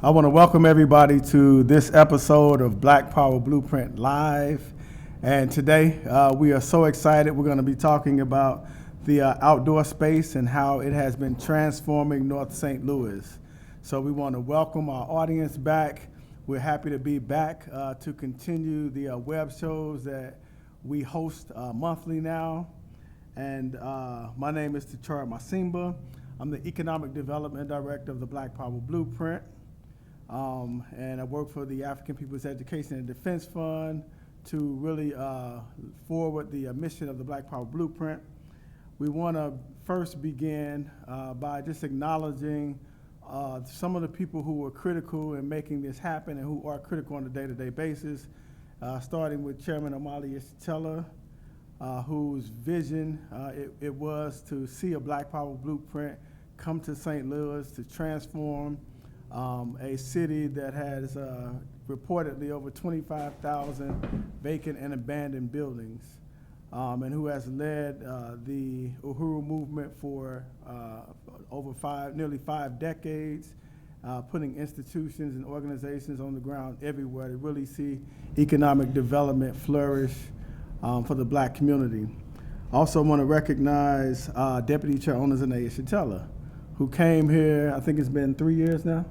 I want to welcome everybody to this episode of Black Power Blueprint Live. And today we are so excited. We're going to be talking about the outdoor space and how it has been transforming North St. Louis. So we want to welcome our audience back. We're happy to be back to continue the web shows that we host monthly now. And my name is Tachara Masimba. I'm the Economic Development Director of the Black Power Blueprint. And I work for the African People's Education and Defense Fund to really forward the mission of the Black Power Blueprint. We want to first begin by just acknowledging some of the people who were critical in making this happen and who are critical on a day-to-day basis, starting with Chairman Omali Yeshitela, whose vision it was to see a Black Power Blueprint come to St. Louis to transform a city that has reportedly over 25,000 vacant and abandoned buildings, and who has led the Uhuru movement for nearly five decades, putting institutions and organizations on the ground everywhere to really see economic development flourish for the Black community. Also want to recognize Deputy Chair Onazane Yeshitela, who came here, I think it's been 3 years now,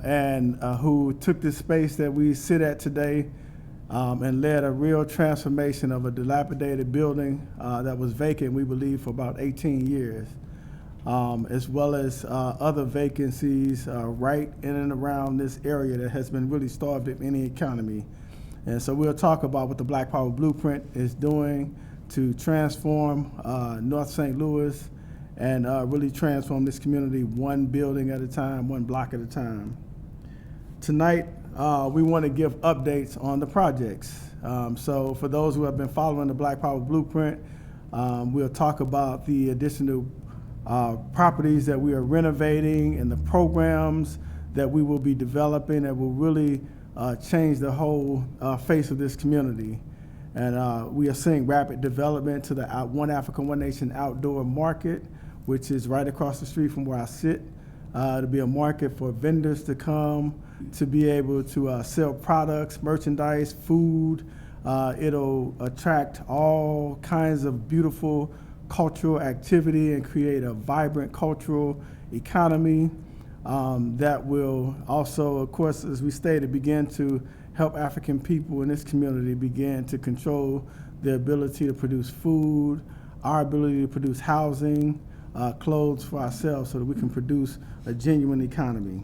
and who took this space that we sit at today and led a real transformation of a dilapidated building that was vacant, we believe, for about 18 years, as well as other vacancies right in and around this area that has been really starved of any economy. And so we'll talk about what the Black Power Blueprint is doing to transform North St. Louis and really transform this community one building at a time, one block at a time. Tonight, we want to give updates on the projects. So for those who have been following the Black Power Blueprint, we'll talk about the additional properties that we are renovating and the programs that we will be developing that will really change the whole face of this community. And we are seeing rapid development to the One Africa, One Nation outdoor market, which is right across the street from where I sit, to be a market for vendors to come, to be able to sell products, merchandise, food. It'll attract all kinds of beautiful cultural activity and create a vibrant cultural economy that will also, of course, as we stated, begin to help African people in this community begin to control their ability to produce food, our ability to produce housing, clothes for ourselves so that we can produce a genuine economy.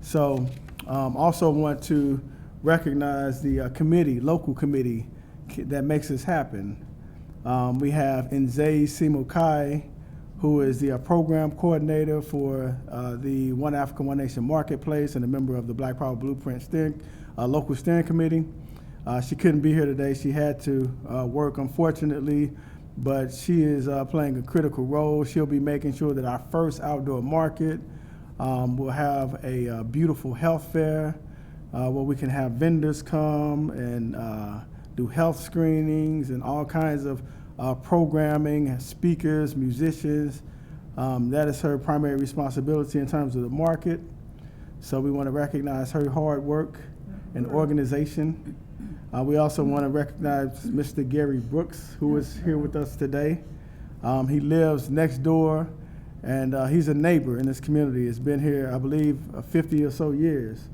So also want to recognize the local committee that makes this happen. We have Nzei Simokai, who is the program coordinator for the One Africa, One Nation Marketplace and a member of the Black Power Blueprint local steering committee. She couldn't be here today. She had to work, unfortunately, but she is playing a critical role. She'll be making sure that our first outdoor market will have a beautiful health fair where we can have vendors come and do health screenings and all kinds of programming, speakers, musicians. That is her primary responsibility in terms of the market. So we want to recognize her hard work and organization. We also want to recognize Mr. Gary Brooks, who is here with us today. He lives next door, and he's a neighbor in this community. He's been here, I believe, 50 or so years.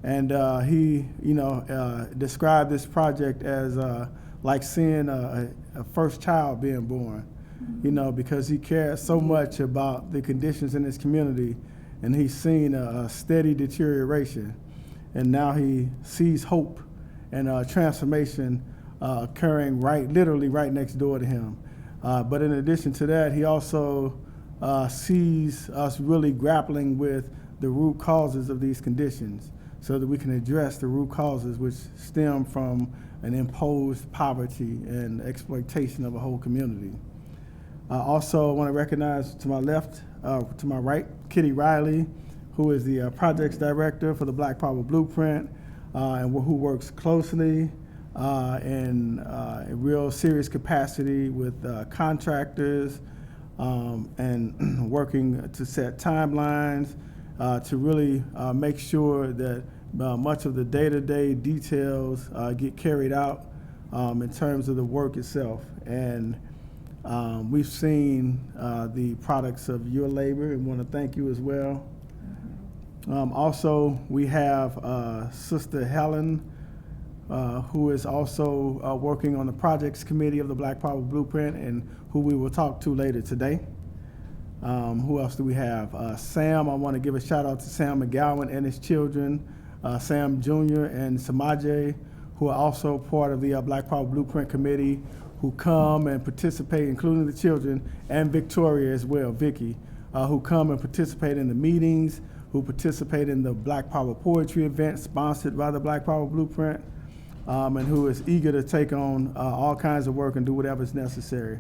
And he, described this project as like seeing a first child being born, because he cares so much about the conditions in this community, and he's seen a steady deterioration. And now he sees hope and transformation occurring literally right next door to him. But in addition to that, he also sees us really grappling with the root causes of these conditions so that we can address the root causes which stem from an imposed poverty and exploitation of a whole community. Also, I want to recognize to my left, to my right, Kitty Riley, who is the projects director for the Black Power Blueprint, and who works closely in a real serious capacity with contractors and working to set timelines to really make sure that much of the day-to-day details get carried out in terms of the work itself. And we've seen the products of your labor and want to thank you as well. Also, we have Sister Helen, who is also working on the projects committee of the Black Power Blueprint and who we will talk to later today. Who else do we have? Sam, I want to give a shout out to Sam McGowan and his children, Sam Jr. and Samaje, who are also part of the Black Power Blueprint Committee, who come and participate, including the children, and Victoria as well, Vicky, who come and participate in the meetings, who participate in the Black Power Poetry event sponsored by the Black Power Blueprint, and who is eager to take on all kinds of work and do whatever is necessary.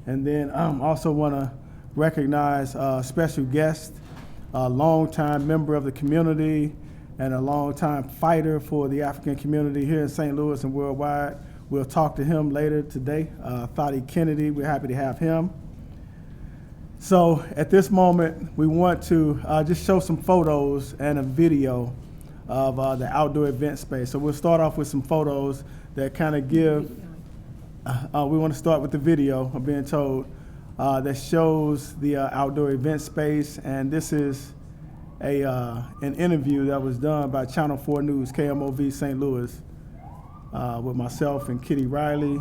And then also want to recognize a special guest, a longtime member of the community and a longtime fighter for the African community here in St. Louis and worldwide. We'll talk to him later today, Thadi Kennedy. We're happy to have him. So at this moment, we want to just show some photos and a video of the outdoor event space. So we'll start off with some photos that kind of give, we want to start with the video, I'm being told, that shows the outdoor event space. And this is an interview that was done by Channel 4 News, KMOV St. Louis, with myself and Kitty Riley.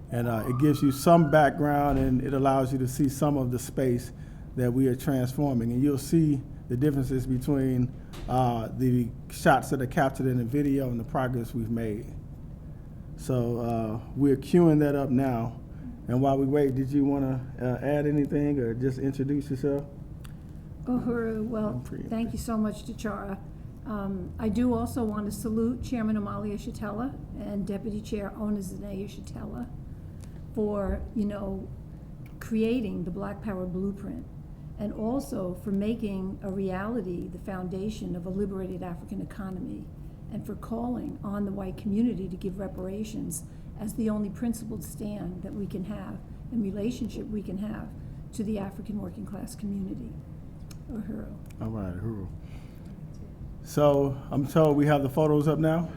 And it gives you some background and it allows you to see some of the space that we are transforming. And you'll see the differences between the shots that are captured in the video and the progress we've made. So we're queuing that up now. And while we wait, did you want to add anything or just introduce yourself? Uhuru, well, thank you so much, Tichara. I do also want to salute Chairman Amalia Shatella and Deputy Chair Ona Zanaya Shatella for, creating the Black Power Blueprint, and also for making a reality the foundation of a liberated African economy, and for calling on the white community to give reparations as the only principled stand that we can have and relationship we can have to the African working class community. Uhuru. All right, Uhuru. So I'm told we have the photos up now.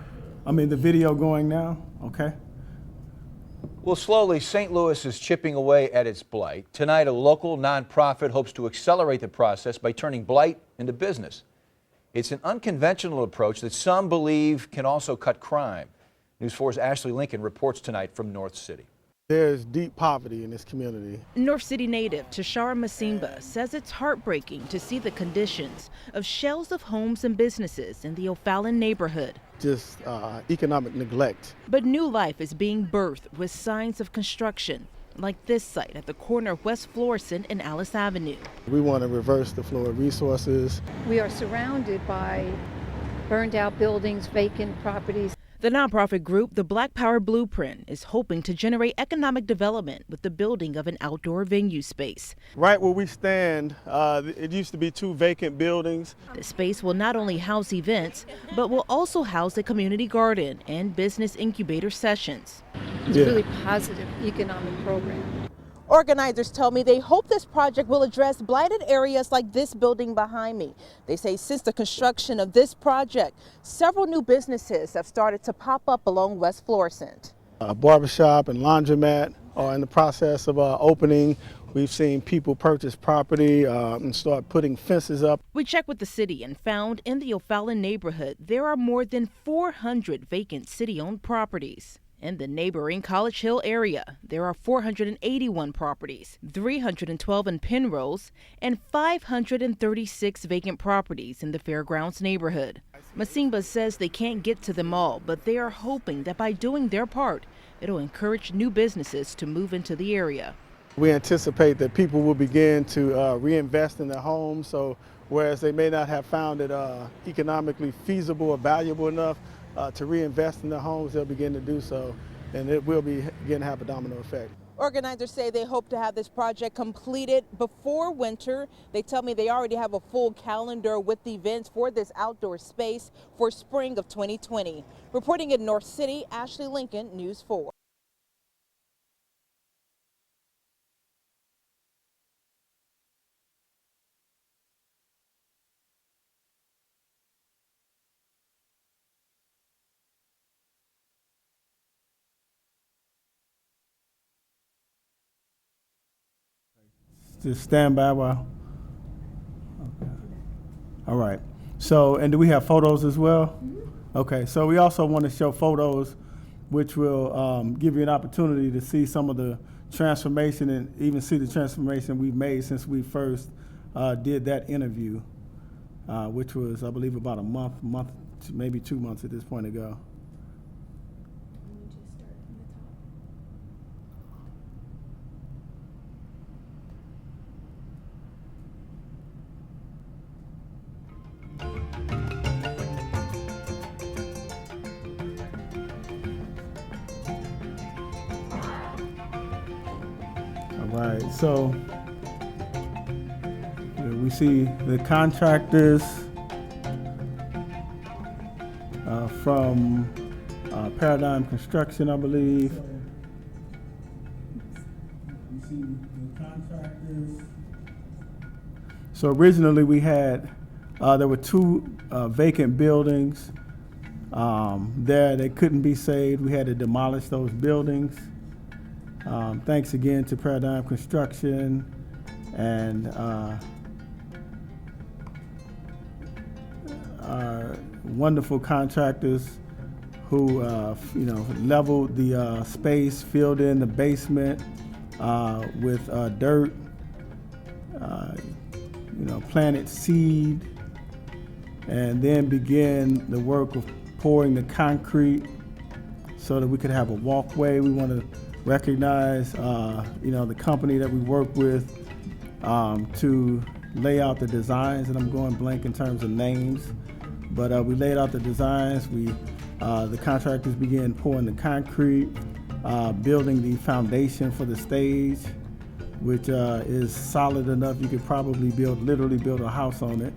The video going now, okay? Well, slowly, St. Louis is chipping away at its blight. Tonight, a local nonprofit hopes to accelerate the process by turning blight into business. It's an unconventional approach that some believe can also cut crime. News 4's Ashley Lincoln reports tonight from North City. There's deep poverty in this community. North City native Tashara Masimba says it's heartbreaking to see the conditions of shells of homes and businesses in the O'Fallon neighborhood. Just economic neglect. But new life is being birthed with signs of construction, like this site at the corner of West Florissant and Alice Avenue. We want to reverse the flow of resources. We are surrounded by burned out buildings, vacant properties. The nonprofit group, the Black Power Blueprint, is hoping to generate economic development with the building of an outdoor venue space. Right where we stand, it used to be 2 vacant buildings. The space will not only house events, but will also house a community garden and business incubator sessions. It's a really positive economic program. Organizers tell me they hope this project will address blighted areas like this building behind me. They say since the construction of this project, several new businesses have started to pop up along West Florissant. A barbershop and laundromat are in the process of opening. We've seen people purchase property and start putting fences up. We checked with the city and found in the O'Fallon neighborhood there are more than 400 vacant city-owned properties. In the neighboring College Hill area, there are 481 properties, 312 in Penrose, and 536 vacant properties in the Fairgrounds neighborhood. Masimba says they can't get to them all, but they are hoping that by doing their part, it'll encourage new businesses to move into the area. We anticipate that people will begin to reinvest in their homes, so whereas they may not have found it economically feasible or valuable enough to reinvest in their homes, they'll begin to do so, and it will begin to have a domino effect. Organizers say they hope to have this project completed before winter. They tell me they already have a full calendar with events for this outdoor space for spring of 2020. Reporting in North City, Ashley Lincoln, News 4. just stand by while. Okay. All right. So, and do we have photos as well? Okay. So we also want to show photos, which will give you an opportunity to see some of the transformation and even see the transformation we've made since we first did that interview, which was, I believe, about a month, maybe 2 months at this point ago. Right, so we see the contractors from Paradigm Construction, I believe. We see the contractors. So originally we had, there were 2 vacant buildings there that couldn't be saved. We had to demolish those buildings. Thanks again to Paradigm Construction and our wonderful contractors who, leveled the space, filled in the basement with dirt, planted seed, and then began the work of pouring the concrete so that we could have a walkway. We want to recognize, the company that we work with to lay out the designs, and I'm going blank in terms of names, but we laid out the designs. The contractors began pouring the concrete, building the foundation for the stage, which is solid enough you could probably literally build a house on it.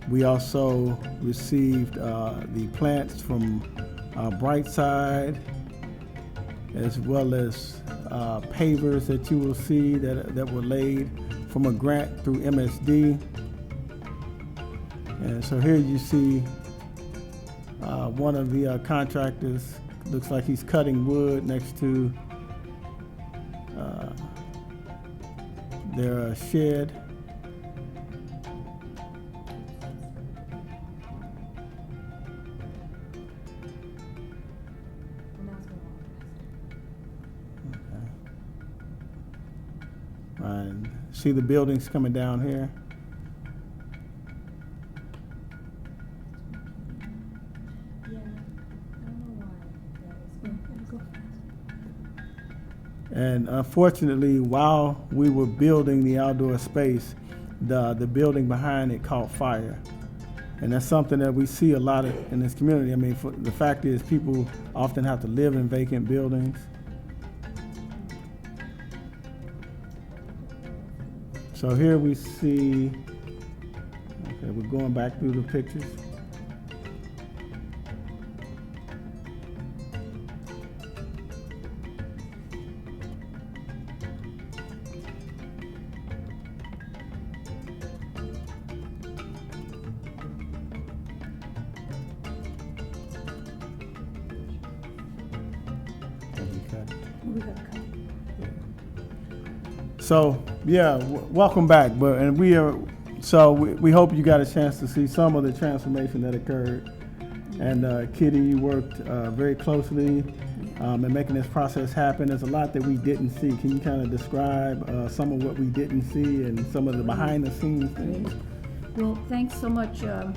We also received the plants from Brightside, as well as pavers that you will see that were laid from a grant through MSD. And so here you see one of the contractors, looks like he's cutting wood next to their shed. And see the buildings coming down here. And unfortunately, while we were building the outdoor space, the building behind it caught fire. And that's something that we see a lot in this community. I mean, the fact is people often have to live in vacant buildings. So here we see, okay, we're going back through the pictures. So yeah, welcome back. We hope you got a chance to see some of the transformation that occurred. And Kitty, you worked very closely in making this process happen. There's a lot that we didn't see. Can you kind of describe some of what we didn't see and some of the behind the scenes things? Well, thanks so much to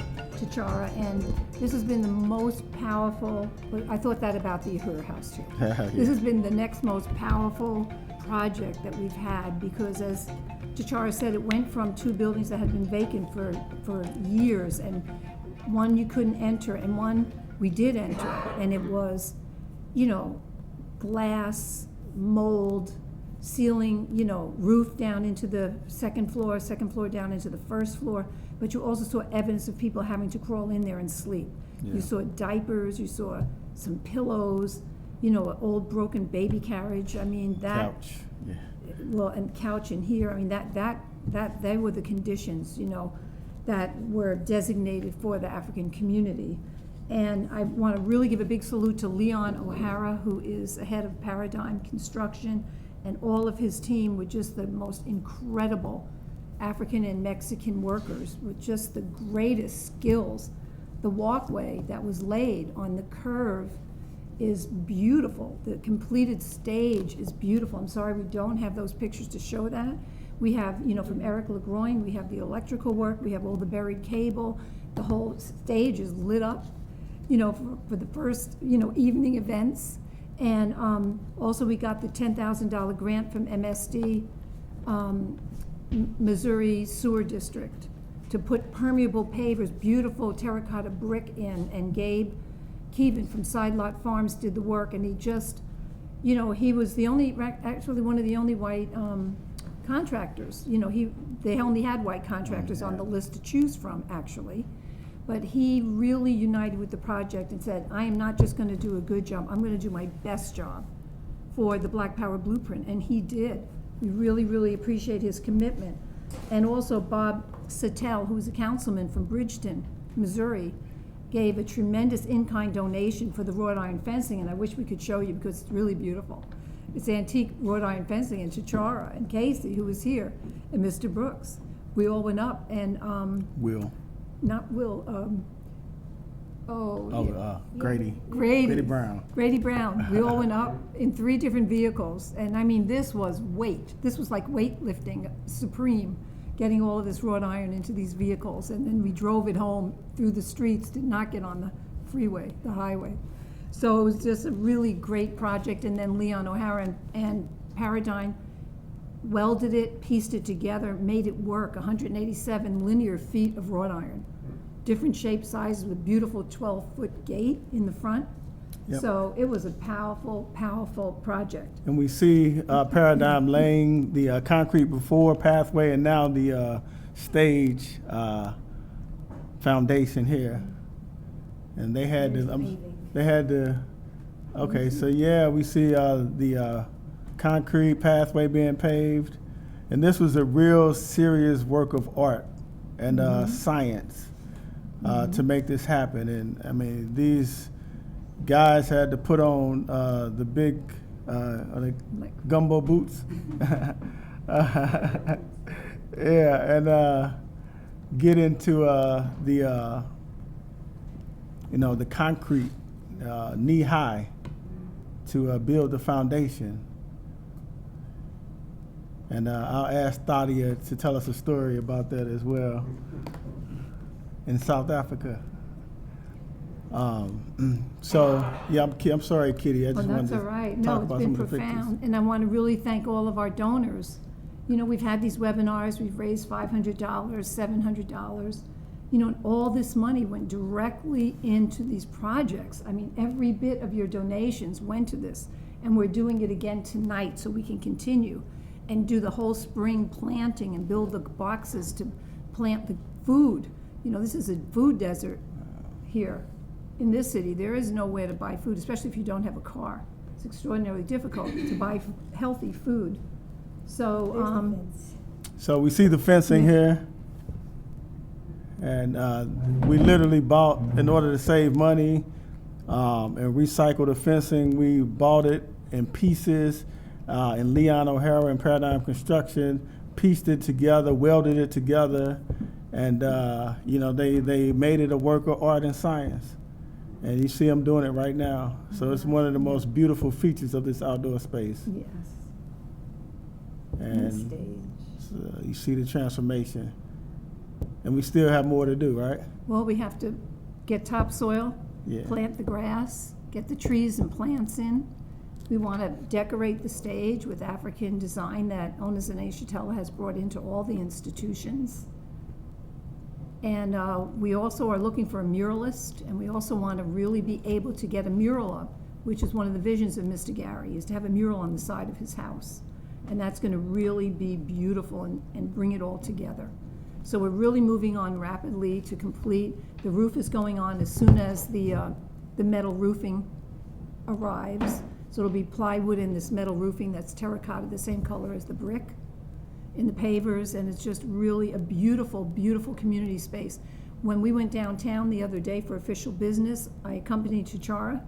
Chara, and this has been the most powerful, I thought that about the Uhura House too. Yeah. This has been the next most powerful project that we've had, because as Chara said, it went from 2 buildings that had been vacant for years, and one you couldn't enter, and one we did enter, and it was, glass, mold, ceiling, roof down into the second floor down into the first floor, but you also saw evidence of people having to crawl in there and sleep. Yeah. You saw diapers, you saw some pillows, an old broken baby carriage. I mean, that couch. Yeah. Well, and couch in here. I mean, that they were the conditions, that were designated for the African community. And I want to really give a big salute to Leon O'Hara, who is the head of Paradigm Construction, and all of his team were just the most incredible African and Mexican workers with just the greatest skills. The walkway that was laid on the curve is beautiful. The completed stage is beautiful. I'm sorry we don't have those pictures to show that. We have, you know, from Eric LeGroin, we have the electrical work, we have all the buried cable. The whole stage is lit up, you know, for the first, you know, evening events. And also we got the $10,000 grant from MSD, Missouri Sewer District, to put permeable pavers, beautiful terracotta brick in, and Gabe Keevan from Side Lot Farms did the work, and he just, you know, he was the only, actually one of the only white contractors. You know, they only had white contractors on the list to choose from, actually. But he really united with the project and said, I am not just gonna do a good job, I'm gonna do my best job for the Black Power Blueprint, and he did. We really, really appreciate his commitment. And also Bob Sattel, who's a councilman from Bridgeton, Missouri, gave a tremendous in-kind donation for the wrought iron fencing, and I wish we could show you because it's really beautiful. It's antique wrought iron fencing, and Chichara and Casey, who was here, and Mr. Brooks. We all went up and Grady Brown. Grady Brown. We all went up in 3 different vehicles, and I mean, this was like weightlifting supreme, getting all of this wrought iron into these vehicles, and then we drove it home through the streets, did not get on the freeway, the highway. So it was just a really great project, and then Leon O'Hara and Paradigm welded it, pieced it together, made it work, 187 linear feet of wrought iron. Different shape sizes with beautiful 12-foot gate in the front. Yep. So it was a powerful, powerful project. And we see Paradigm laying the concrete before pathway, and now the stage foundation here. And they had okay, so yeah, we see the concrete pathway being paved. And this was a real serious work of art and science to make this happen. And I mean, these guys had to put on the big gumbo boots. Yeah, and get into the concrete knee high to build the foundation. And I'll ask Thadia to tell us a story about that as well in South Africa. So yeah, I'm sorry, Kitty. I just wanted to all right. No, it's been profound, and I want to really thank all of our donors. You know, we've had these webinars. We've raised $500, $700. You know, and all this money went directly into these projects. I mean, every bit of your donations went to this, and we're doing it again tonight so we can continue and do the whole spring planting and build the boxes to plant the food. You know, this is a food desert here in this city. There is nowhere to buy food, especially if you don't have a car. It's extraordinarily difficult to buy healthy food. So, so we see the fencing here, and we literally bought, in order to save money and recycle the fencing, we bought it in pieces, and Leon O'Hara and Paradigm Construction pieced it together, welded it together, and you know, they made it a work of art and science. And you see them doing it right now. So it's one of the most beautiful features of this outdoor space. yes. And so you see the transformation. And we still have more to do, right? Well, we have to get topsoil, Yeah. plant the grass, get the trees and plants in. We want to decorate the stage with African design that Onizane Shatella has brought into all the institutions. And we also are looking for a muralist, and we also want to really be able to get a mural up, which is one of the visions of Mr. Gary, is to have a mural on the side of his house. And that's going to really be beautiful and bring it all together. So we're really moving on rapidly to complete. The roof is going on as soon as the metal roofing arrives. So it'll be plywood in this metal roofing that's terracotta, the same color as the brick in the pavers, and it's just really a beautiful, beautiful community space. When we went downtown the other day for official business, I accompanied Chichara,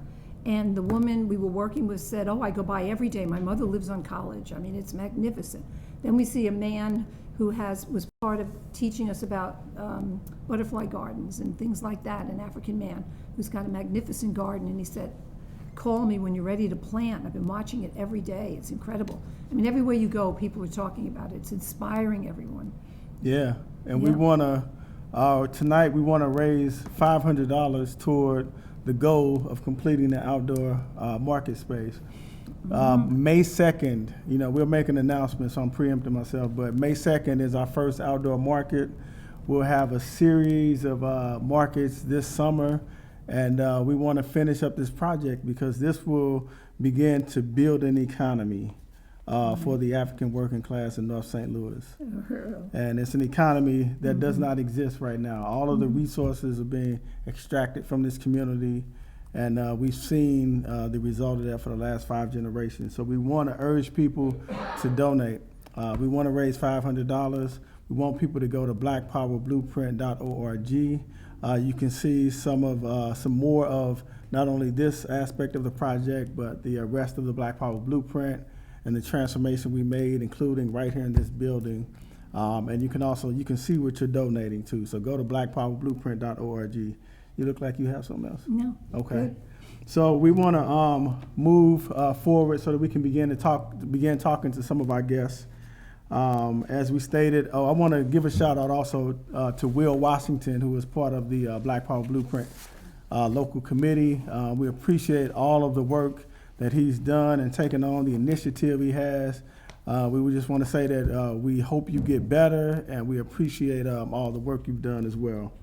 And the woman we were working with said, "Oh, I go by every day. My mother lives on College. I mean, it's magnificent." Then we see a man who was part of teaching us about butterfly gardens and things like that, an African man who's got a magnificent garden, and he said, "Call me when you're ready to plant. I've been watching it every day. It's incredible." I mean, everywhere you go, people are talking about it. It's inspiring everyone. Yeah, and we Yeah. want to, tonight we want to raise $500 toward the goal of completing the outdoor market space. May 2nd, we're making an announcement, so I'm preempting myself, but May 2nd is our first outdoor market. We'll have a series of markets this summer, and we want to finish up this project because this will begin to build an economy for the African working class in North St. Louis. And it's an economy that does not exist right now. All of the resources are being extracted from this community, and we've seen the result of that for the last 5 generations. So we want to urge people to donate. We want to raise $500. We want people to go to blackpowerblueprint.org. You can see some more of not only this aspect of the project, but the rest of the Black Power Blueprint and the transformation we made, including right here in this building. And you can see what you're donating to. So go to blackpowerblueprint.org. You look like you have something else. No. Okay. Good. So we want to move forward so that we can begin talking to some of our guests. As we stated, I want to give a shout out also to Will Washington, who is part of the Black Power Blueprint local committee. We appreciate all of the work that he's done and taken on, the initiative he has. We would just want to say that we hope you get better, and we appreciate all the work you've done as well.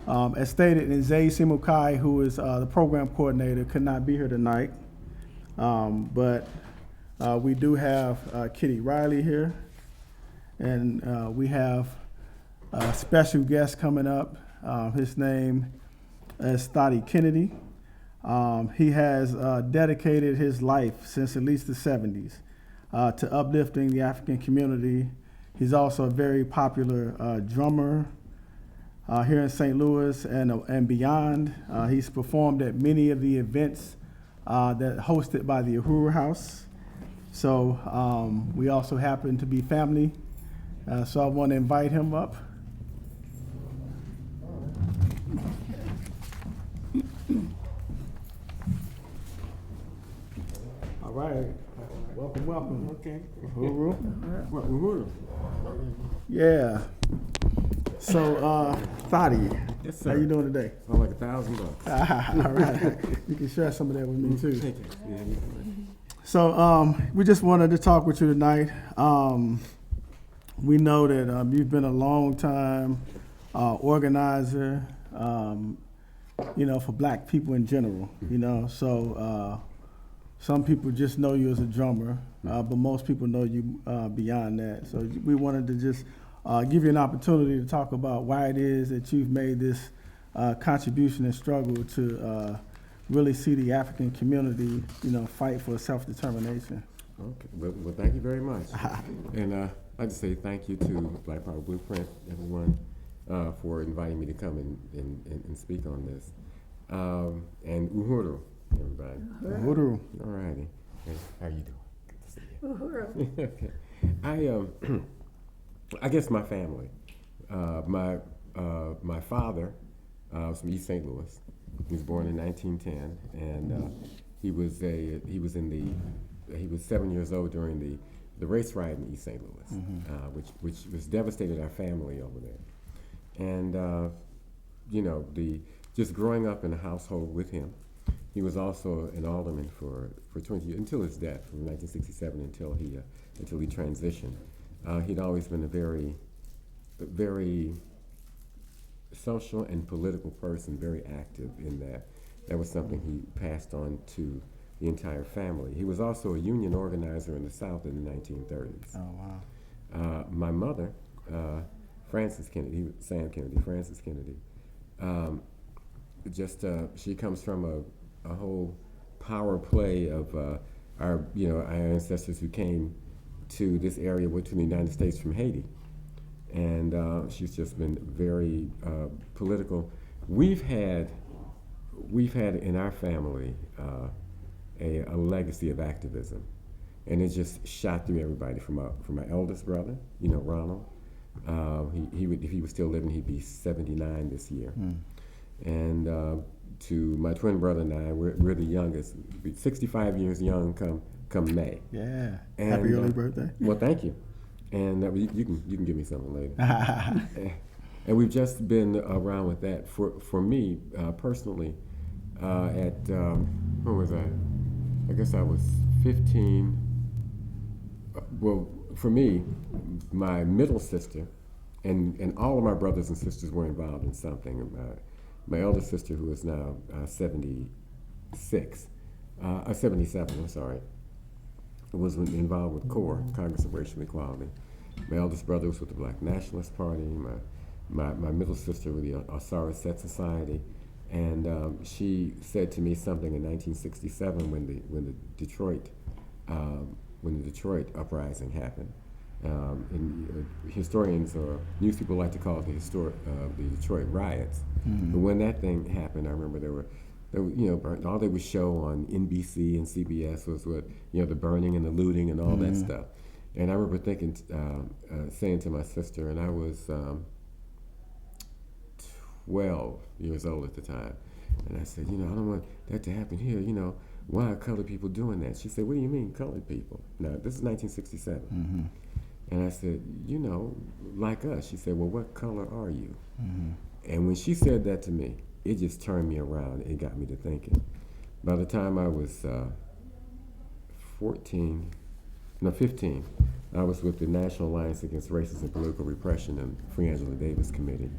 As stated, Nzei Simukai, who is the program coordinator, could not be here tonight, but we do have Kitty Riley here, and we have a special guest coming up. His name is Thadi Kennedy. He has dedicated his life since at least the 70s to uplifting the African community. He's also a very popular drummer here in St. Louis and beyond. He's performed at many of the events that hosted by the Uhuru House. So we also happen to be family. So I want to invite him up. All right. Welcome. Okay. Uhuru. Uhuru. Yeah. So, Thadi, Yes, sir. how you doing today? I'm like $1,000. All right. You can share some of that with me too. Thank you. Yeah, So we just wanted to talk with you tonight. We know that you've been a long time organizer, for Black people in general. So some people just know you as a drummer, but most people know you beyond that. So we wanted to just give you an opportunity to talk about why it is that you've made this contribution and struggle to really see the African community, fight for self-determination. Okay. Well, thank you very much. And I'd like to say thank you to Black Power Blueprint, everyone, for inviting me to come and speak on this. And Uhuru, everybody. Uhuru. All righty. Hey, how you doing? Good to see you. Uhuru. Okay. I guess my family. My father was from East St. Louis. He was born in 1910, and he was 7 years old during the race riot in East St. Louis, which was devastated our family over there. And just growing up in a household with him. He was also an alderman for 20 years until his death, from 1967 until he transitioned. He'd always been a very social and political person, very active in that. That was something he passed on to the entire family. He was also a union organizer in the South in the 1930s. Oh, wow. My mother, Frances Kennedy, Frances Kennedy, she comes from a whole power play of our ancestors who came to this area, went to the United States from Haiti. And she's just been very political. We've had we've had in our family a legacy of activism, and it just shot through everybody. From my eldest brother, Ronald. He would, if he was still living, he'd be 79 this year. And to my twin brother and I, we're the youngest. We're 65 years young come May. Yeah. And, Happy early birthday. Well, thank you. And you can give me something later. And we've just been around with that. For me personally, when was I? I guess I was 15. Well, for me, my middle sister, and all of my brothers and sisters were involved in something. My elder sister, who is now 77, I'm sorry, was involved with CORE, Congress of Racial Equality. My eldest brother was with the Black Nationalist Party. My middle sister with the Osara Set Society. And she said to me something in 1967 when the Detroit uprising happened. And historians or news people like to call it the Detroit riots. But when that thing happened, I remember there were all they would show on NBC and CBS was the burning and the looting and all that stuff. And I remember thinking, saying to my sister, and I was 12 years old at the time, and I said, I don't want that to happen here. Why are colored people doing that? She said, what do you mean, colored people? Now, this is 1967. And I said, like us. She said, well, what color are you? And when she said that to me, it just turned me around. It got me to thinking. By the time I was 15, I was with the National Alliance Against Racist and Political Repression and Free Angela Davis Committee.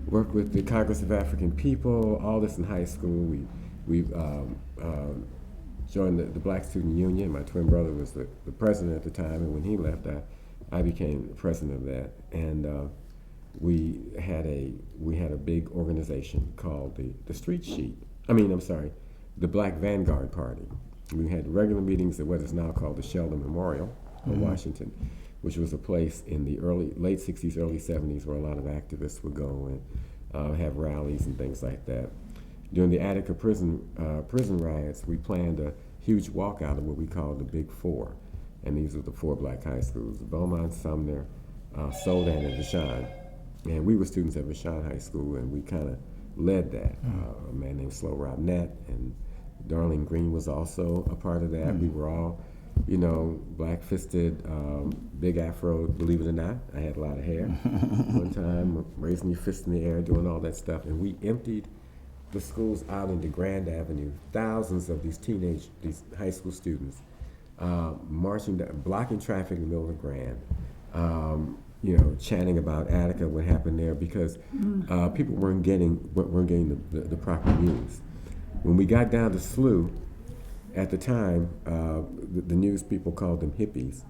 Worked with the Congress of African People, all this in high school. We joined the Black Student Union. My twin brother was the president at the time, and when he left, I became the president of that. And we had a big organization called the Black Vanguard Party. We had regular meetings at what is now called the Sheldon Memorial in Washington, which was a place in the late 60s, early 70s where a lot of activists would go and have rallies and things like that. During the Attica prison riots, we planned a huge walkout of what we called the Big Four. And these were the 4 black high schools: Beaumont, Sumner, Soldan, and Vashon. And we were students at Vashon High School, and we kind of led that. A man named Slow Robnett and Darlene Green was also a part of that. We were all, black-fisted, big afro, believe it or not. I had a lot of hair. One time, raising your fist in the air, doing all that stuff. And we emptied the schools out into Grand Avenue. Thousands of these high school students marching, blocking traffic in the middle of Grand, chanting about Attica, what happened there, because people weren't getting the proper news. When we got down to SLU, at the time, the news people called them hippies.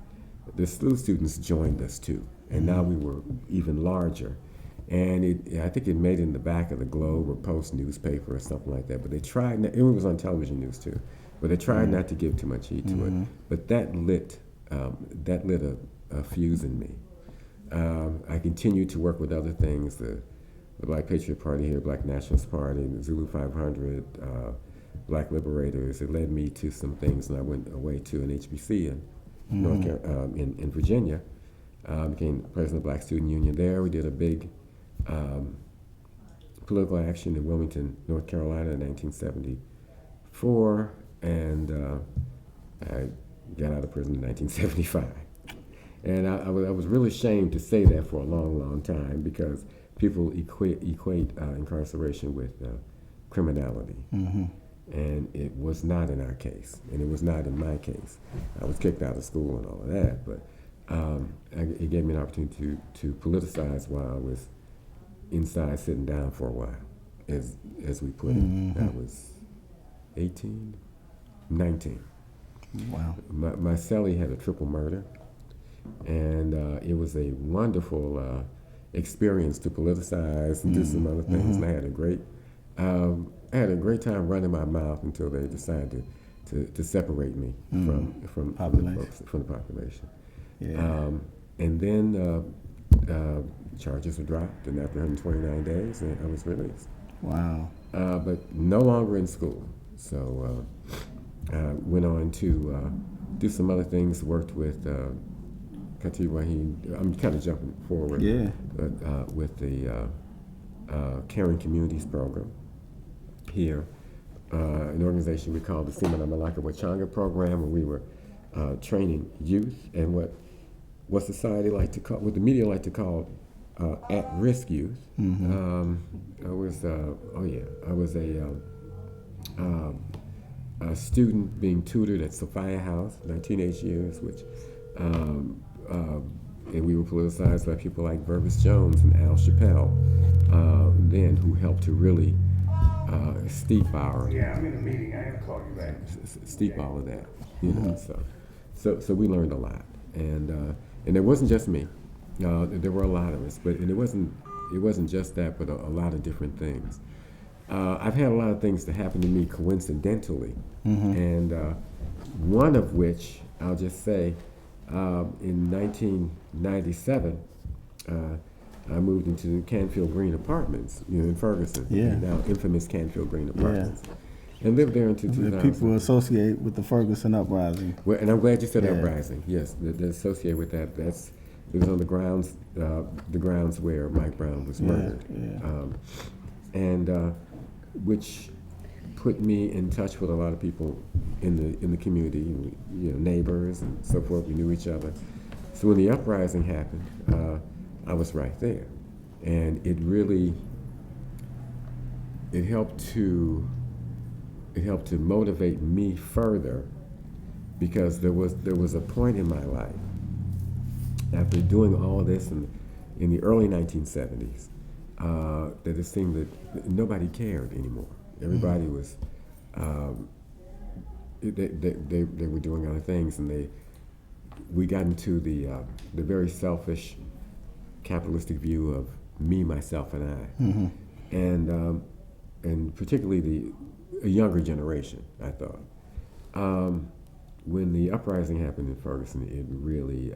The SLU students joined us too, and now we were even larger. And I think it made it in the back of the Globe or Post newspaper or something like that. But they tried, it was on television news too, but they tried not to give too much heed to it. But that lit a fuse in me. I continued to work with other things, the Black Patriot Party here, Black Nationalist Party, the Zulu 500, Black Liberators. It led me to some things, and I went away to an HBC in Virginia. Became president of the Black Student Union there. We did a big political action in Wilmington, North Carolina in 1974, and I got out of prison in 1975. And I was really ashamed to say that for a long, long time, because people equate incarceration with criminality. And it was not in our case, and it was not in my case. I was kicked out of school and all of that, but it gave me an opportunity to politicize while I was inside sitting down for a while, as we put it. I was 19. Wow. My cellie had a triple murder, and it was a wonderful experience to politicize and do some other things. And I had a great time running my mouth until they decided to separate me from the population. Yeah. And then charges were dropped, and after 129 days, I was released. Wow. But no longer in school. So went on to do some other things. Worked with I'm kind of jumping forward. Yeah. With the Caring Communities program here, an organization we called the Simana Malaka Wachanga program, where we were training youth and what society like to call, what the media like to call at-risk youth. I was a student being tutored at Sophia House, my teenage years, which and we were politicized by people like Vervis Jones and Al Chappelle, then, who helped to really steep our I'm in a meeting. I have to call you back. steep all of that, you know. So we learned a lot, and it wasn't just me. There were a lot of us, but it wasn't just that, but a lot of different things. I've had a lot of things that happened to me coincidentally, and one of which I'll just say, in 1997, I moved into the Canfield Green Apartments, in Ferguson, now infamous Canfield Green Apartments, and lived there until 2000. People associate with the Ferguson uprising. Well, and I'm glad you said uprising. Yes, that associate with that. It was on the grounds where Mike Brown was murdered, and which put me in touch with a lot of people in the community, neighbors and so forth. We knew each other. So when the uprising happened, I was right there, and it helped to motivate me further, because there was a point in my life after doing all of this in the early 1970s that it seemed that nobody cared anymore. Everybody was they were doing other things, and we got into the very selfish capitalistic view of me, myself, and I, and particularly a younger generation, I thought. When the uprising happened in Ferguson, it really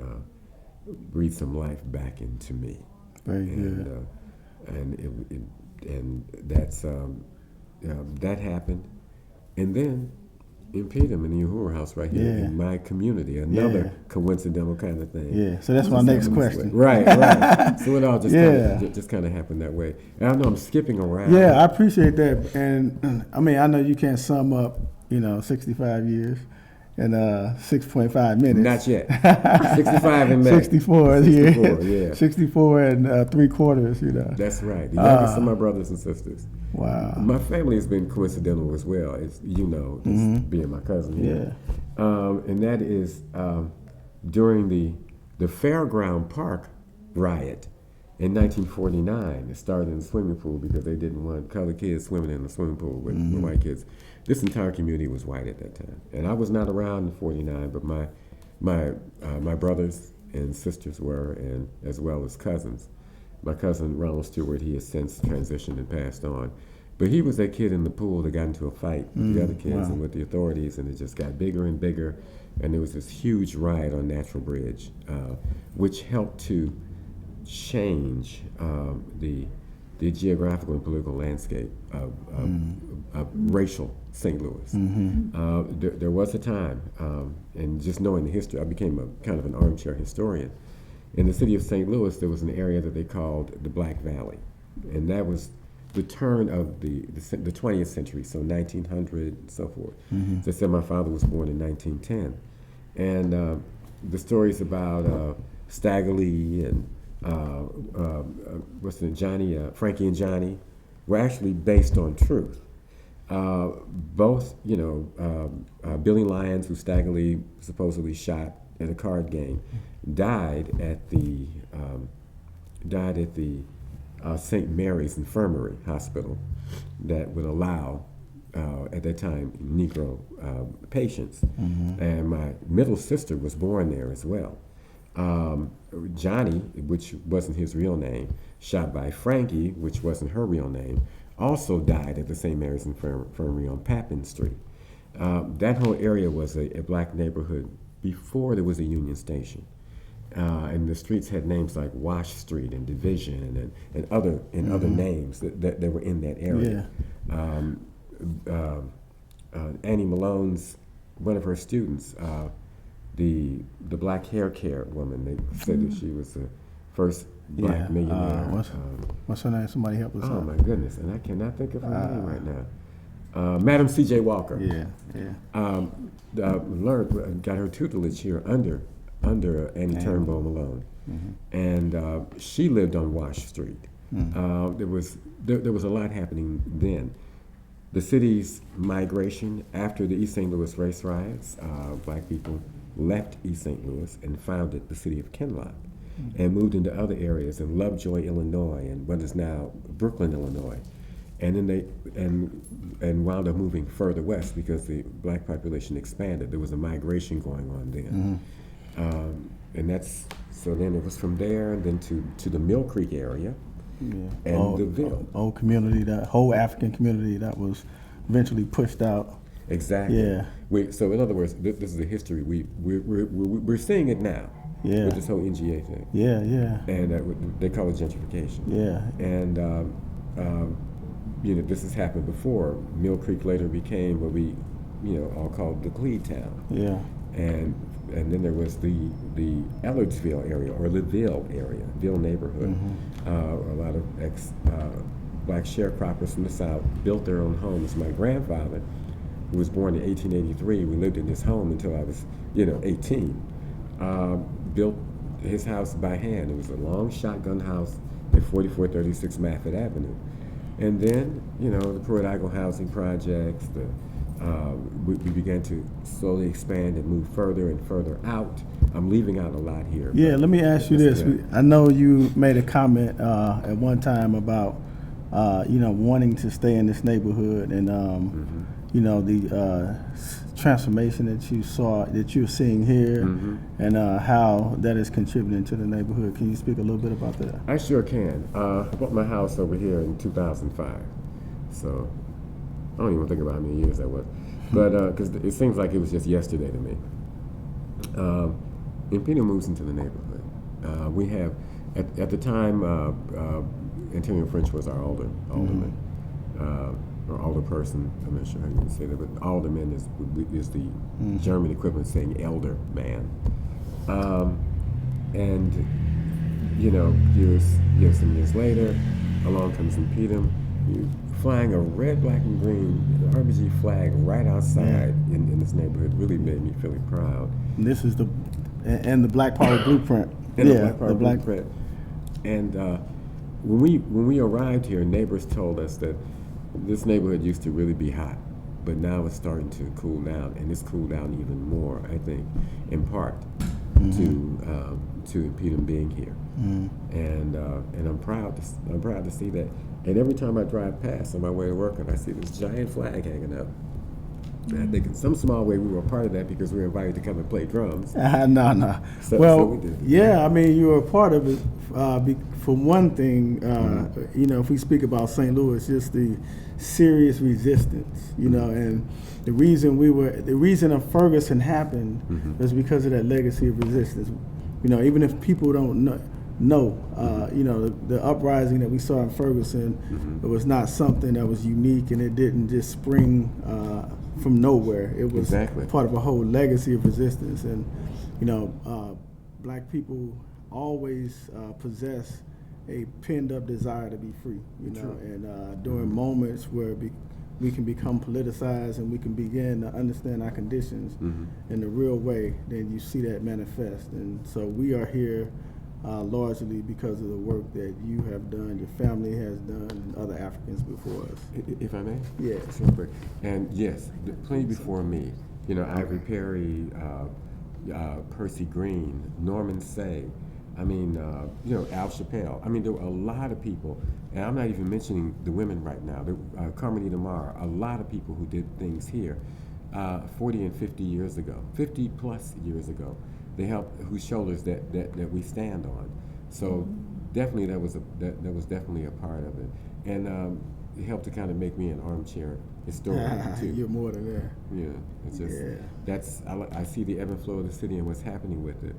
breathed some life back into me. Very good. And that's that happened, and then in Peterham, in the Uhuru House right here in my community, another coincidental kind of thing. Yeah, so that's my next question. Right. So it all just kind of happened that way. And I know I'm skipping around. Yeah, I appreciate that, and I mean, I know you can't sum up, 65 years in 6.5 minutes. Not yet. 65 in May. 64 64, yeah. 64 and 3/4. That's right. The youngest of my brothers and sisters. Wow. My family has been coincidental as well, as just being my cousin here. And that is during the Fairground Park riot in 1949. It started in the swimming pool because they didn't want colored kids swimming in the swimming pool with white kids. This entire community was white at that time, and I was not around in '49, but my brothers and sisters were, and as well as cousins. My cousin Ronald Stewart, he has since transitioned and passed on, but he was that kid in the pool that got into a fight with the other kids and with the authorities, and it just got bigger and bigger, and there was this huge riot on Natural Bridge, which helped to change the geographical and political landscape of racial St. Louis. There was a time, and just knowing the history, I became a kind of an armchair historian. In the city of St. Louis, there was an area that they called the Black Valley, and that was the turn of the 20th century, so 1900 and so forth. As I said, my father was born in 1910, and the stories about Stagger Lee and Frankie and Johnny were actually based on truth. Both, Billy Lyons, who Stagger Lee supposedly shot at a card game, died at the St. Mary's Infirmary Hospital that would allow, at that time, Negro patients. And my middle sister was born there as well. Johnny, which wasn't his real name, shot by Frankie, which wasn't her real name, also died at the St. Mary's Infirmary on Papin Street. That whole area was a black neighborhood before there was a Union Station. And the streets had names like Wash Street and Division and other names that were in that area. Annie Malone's, one of her students, the black hair care woman, they said that she was the first black millionaire. What's her name? Somebody help us out. Oh my goodness, and I cannot think of her name right now. Madam C.J. Walker. Learned, got her tutelage here under Annie Turnbull Malone, and she lived on Wash Street. There was a lot happening then. The city's migration after the East St. Louis race riots, black people left East St. Louis and founded the city of Kinloch, and moved into other areas in Lovejoy, Illinois, and what is now Brooklyn, Illinois. And then they wound up moving further west because the black population expanded. There was a migration going on then. So then it was from there and then to the Mill Creek area and the Ville. Old community, that whole African community that was eventually pushed out. Exactly. Yeah. So in other words, this is the history. We're seeing it now. Yeah. With this whole NGA thing. Yeah, yeah. And they call it gentrification. Yeah. And this has happened before. Mill Creek later became what we, all called the Cleve Town. Yeah. And then there was the Ellardsville area or the Ville area, Ville neighborhood. A lot of black sharecroppers from the South built their own homes. My grandfather, who was born in 1883, we lived in his home until I was, 18. Built his house by hand. It was a long shotgun house at 4436 Maffett Avenue. And then, the Pruitt-Igoe housing projects, we began to slowly expand and move further and further out. I'm leaving out a lot here. Yeah, let me ask you this. I know you made a comment at one time about, wanting to stay in this neighborhood and, the transformation that you're seeing here and how that is contributing to the neighborhood. Can you speak a little bit about that? I sure can. I bought my house over here in 2005. So I don't even think about how many years that was. But because it seems like it was just yesterday to me. And Peter moves into the neighborhood. We have, at the time, Antonio French was our alderman. Or alder person, I'm not sure how you would say that, but alderman is the German equivalent of saying elder man. And some years later, along comes Impedum, flying a red, black, and green RBG flag right outside in this neighborhood really made me feel proud. And this is the Black Power Blueprint. The Black Power Blueprint. And when we arrived here, neighbors told us that this neighborhood used to really be hot, but now it's starting to cool down, and it's cooled down even more, I think, in part to Impedum being here. And I'm proud to see that. And every time I drive past on my way to work, and I see this giant flag hanging up. And I think in some small way we were part of that because we were invited to come and play drums. No. So we did. Yeah, I mean, you were a part of it. For one thing, if we speak about St. Louis, just the serious resistance, and the reason of Ferguson happened was because of that legacy of resistance. Even if people don't know, the uprising that we saw in Ferguson, it was not something that was unique, and it didn't just spring from nowhere. It was part of a whole legacy of resistance, and black people always possess a pinned-up desire to be free. And during moments where we can become politicized and we can begin to understand our conditions in the real way, then you see that manifest. And so we are here largely because of the work that you have done, your family has done, and other Africans before us. If I may? Yes. And yes, plenty before me. Ivory Perry, Percy Green, Norman Say, Al Chappelle. There were a lot of people, and I'm not even mentioning the women right now. Carmelita Marr, a lot of people who did things here 40 and 50 years ago, 50 plus years ago. They helped, whose shoulders that we stand on. So definitely that was definitely a part of it, and it helped to kind of make me an armchair historian too. You're more than that. Yeah, it's just that's I see the ebb and flow of the city and what's happening with it,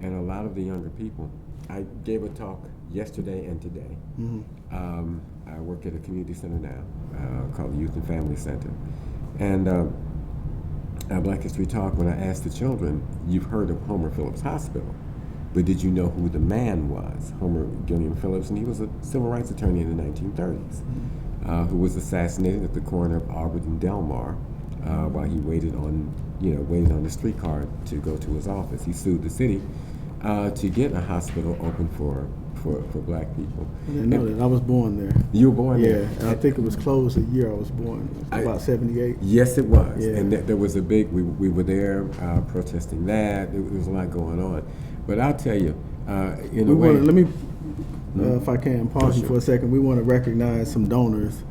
and a lot of the younger people. I gave a talk yesterday and today. I work at a community center now called the Youth and Family Center. And at Black History Talk, when I asked the children, you've heard of Homer Phillips Hospital, but did you know who the man was? Homer Gilliam Phillips, and he was a civil rights attorney in the 1930s, who was assassinated at the corner of Albert and Delmar while he waited on the streetcar to go to his office. He sued the city to get a hospital open for black people. I didn't know that. I was born there. You were born there? Yeah, I think it was closed the year I was born, about 78. Yes, it was. Yeah. And there was a big, we were there protesting that. There was a lot going on. But I'll tell you, in a way. Let me, if I can, pause you for a second. We want to recognize some donors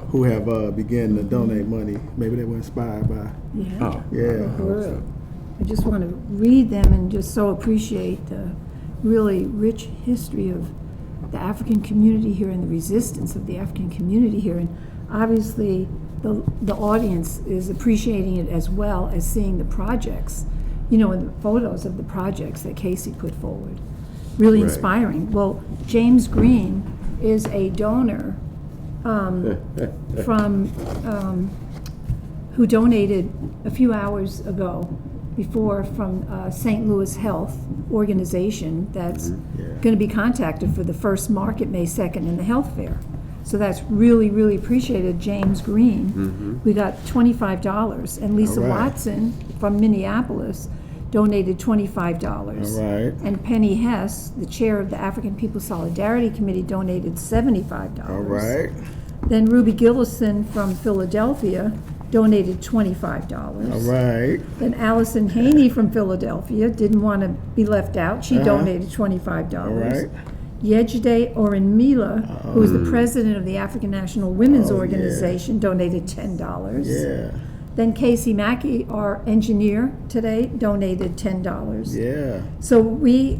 who have begun to donate money. Maybe they were inspired by. Yeah. Yeah. I just want to read them and just so appreciate the really rich history of the African community here and the resistance of the African community here. And obviously the audience is appreciating it as well as seeing the projects, and the photos of the projects that Casey put forward. Really inspiring. Well, James Green is a donor who donated a few hours ago from St. Louis Health Organization that's going to be contacted for the first market May 2nd in the health fair. So that's really, really appreciated. James Green, we got $25, and Lisa Watson from Minneapolis donated $25. All right. And Penny Hess, the chair of the African People's Solidarity Committee, donated $75. All right. Then Ruby Gillison from Philadelphia donated $25. All right. Then Allison Haney from Philadelphia didn't want to be left out. She donated $25. All right. Yejide Orinmila, who is the president of the African National Women's Organization, donated $10. Yeah. Then Casey Mackey, our engineer today, donated $10. Yeah. So we've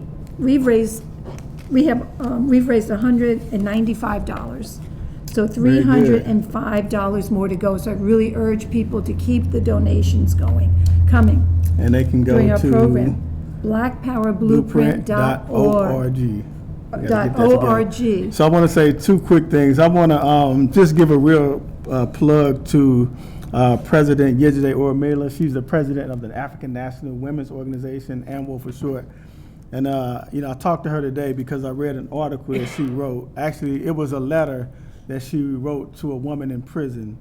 raised $195. So $305 more to go. So I really urge people to keep the donations coming. And they can go during our to program. blackpowerblueprint.org. .org. So I want to say two quick things. I want to just give a real plug to President Yejide Orinmila. She's the president of the African National Women's Organization, ANWO for short. And I talked to her today because I read an article that she wrote. Actually, it was a letter that she wrote to a woman in prison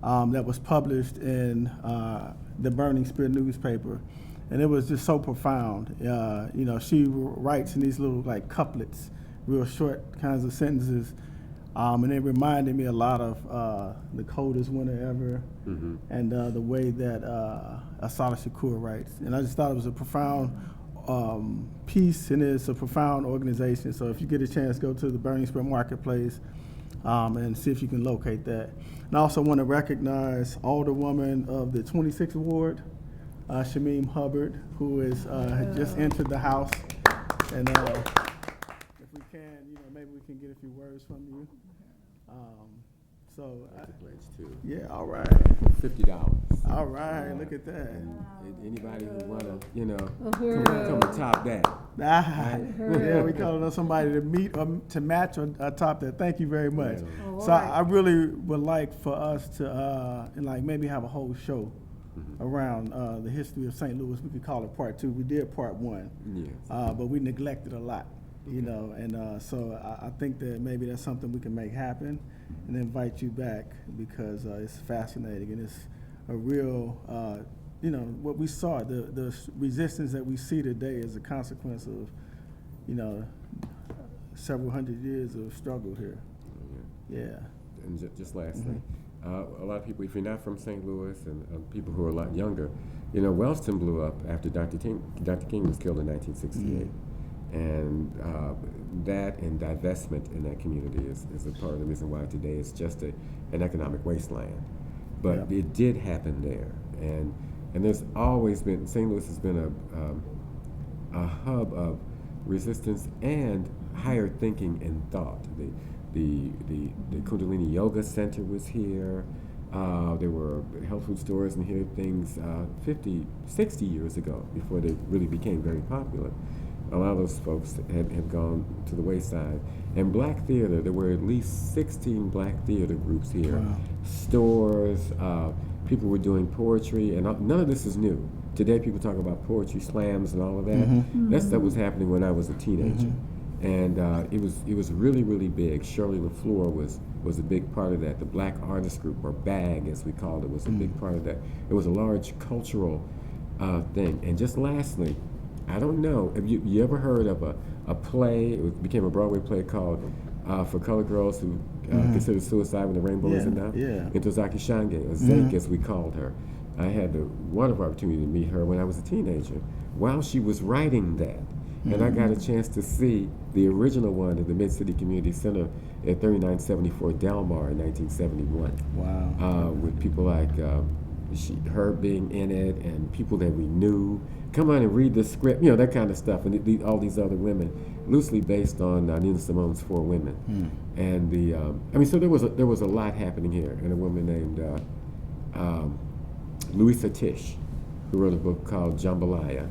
that was published in the Burning Spear newspaper. And it was just so profound. She writes in these little couplets, real short kinds of sentences. And it reminded me a lot of The Coldest Winter Ever and the way that Assata Shakur writes. And I just thought it was a profound piece, and it's a profound organization. So if you get a chance, go to the Burning Spear Marketplace and see if you can locate that. And I also want to recognize Alderwoman of the 26th Ward, Shamim Hubbard, who is had just entered the House. And if we can, maybe we can get a few words from you. Yeah, all right. $50. All right, look at that. And anybody who wanna, come to top that. Yeah, we calling on somebody to meet or to match or top that. Thank you very much. So I really would like for us to maybe have a whole show around the history of St. Louis. We could call it part 2. We did part 1, but we neglected a lot, so I think that maybe that's something we can make happen and invite you back because it's fascinating and it's a real, what we saw, the resistance that we see today is a consequence of, several hundred years of struggle here. Yeah. And just lastly, a lot of people, if you're not from St. Louis and people who are a lot younger, Wellston blew up after Dr. King was killed in 1968. And that and divestment in that community is a part of the reason why today it's just an economic wasteland. But it did happen there. And there's always been, St. Louis has been a hub of resistance and higher thinking and thought. The Kundalini Yoga Center was here. There were health food stores and here things 50, 60 years ago before they really became very popular. a lot of those folks had gone to the wayside. And black theater, there were at least 16 black theater groups here. Wow. Stores, people were doing poetry, and none of this is new. Today people talk about poetry slams and all of that. Mm-hmm. That stuff was happening when I was a teenager. And it was really, really big. Shirley LaFleur was a big part of that. The Black Artist Group, or BAG as we called it, was a big part of that. It was a large cultural thing. And just lastly, I don't know, have you ever heard of a play? It became a Broadway play called For Colored Girls Who Consider Suicide When the Rainbow Is Enough? Yeah. Intozaki Shange, or Zake as we called her. I had the wonderful opportunity to meet her when I was a teenager while she was writing that. And I got a chance to see the original one at the Mid-City Community Center at 3974 Delmar in 1971. Wow. With people like her being in it, and people that we knew. Come on and read the script, that kind of stuff. And all these other women, loosely based on Nina Simone's Four Women. And so there was a lot happening here. And a woman named Louisa Tish, who wrote a book called Jambalaya.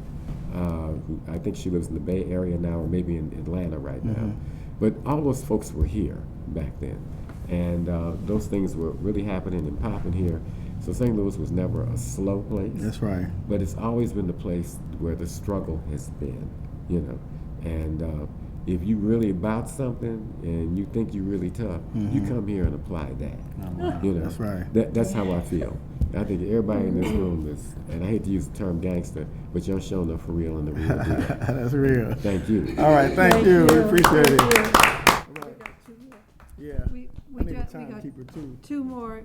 I think she lives in the Bay Area now, or maybe in Atlanta right now. But all those folks were here back then. And those things were really happening and popping here. So St. Louis was never a slow place. That's right. But it's always been the place where the struggle has been, And if you really about something and you think you're really tough, you come here and apply that. That's right. That's how I feel. I think everybody in this room is, and I hate to use the term gangster, but you're showing up for real and the real deal. That's real. Thank you. All right, thank you. We appreciate it. We got two more. Yeah. We I need a got timekeeper too. two more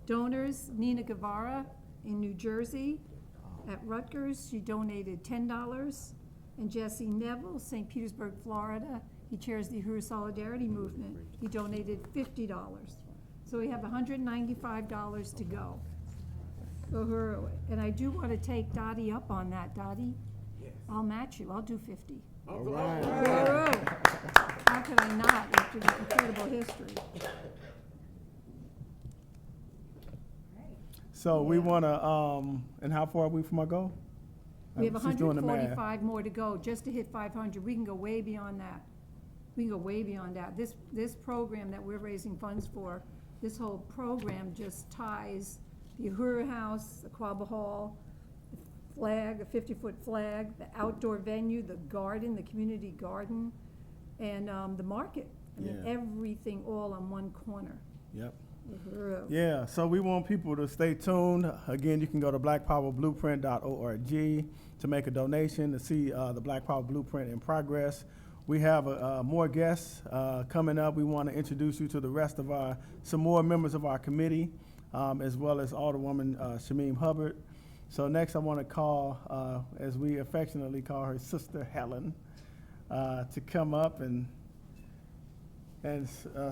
donors. Nina Guevara in New Jersey at Rutgers, she donated $10. And Jesse Neville, St. Petersburg, Florida, he chairs the Uhuru Solidarity Movement. He donated $50. So we have $195 to go. Uhuru. And I do want to take Dottie up on that. Dottie, yes. I'll match you. I'll do 50. All right. Uhuru. How could I not after the incredible history? So we want to, and how far are we from our goal? We have She's doing the math. 145 more to go just to hit 500. We can go way beyond that. We can go way beyond that. This program that we're raising funds for, this whole program just ties the Uhuru House, the Quabbah Hall, the flag, a 50-foot flag, the outdoor venue, the garden, the community garden, and the market. I mean, Yeah. everything all on one corner. Yep. Uhuru. Yeah, so we want people to stay tuned. Again, you can go to blackpowerblueprint.org to make a donation to see the Black Power Blueprint in progress. We have more guests coming up. We want to introduce you to the rest of some more members of our committee, as well as Alderwoman Shamim Hubbard. So next I want to call, as we affectionately call her, Sister Helen, to come up and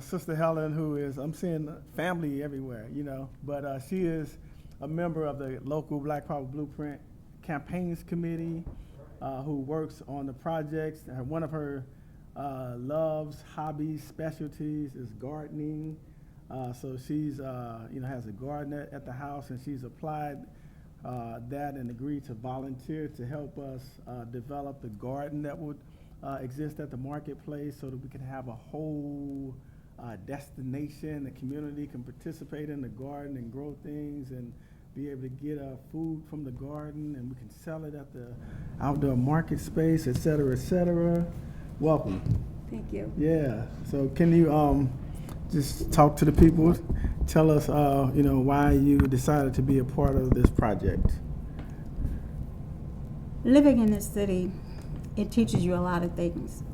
Sister Helen, who is, I'm seeing family everywhere, but she is a member of the local Black Power Blueprint Campaigns Committee, who works on the projects. One of her loves, hobbies, specialties is gardening. So she's, has a garden at the house, and she's applied that and agreed to volunteer to help us develop the garden that would exist at the marketplace, so that we can have a whole destination. The community can participate in the garden and grow things and be able to get food from the garden, and we can sell it at the outdoor market space, et cetera, et cetera. Welcome. Thank you. Yeah. So can you just talk to the people? Tell us, why you decided to be a part of this project. Living in this city, it teaches you a lot of things.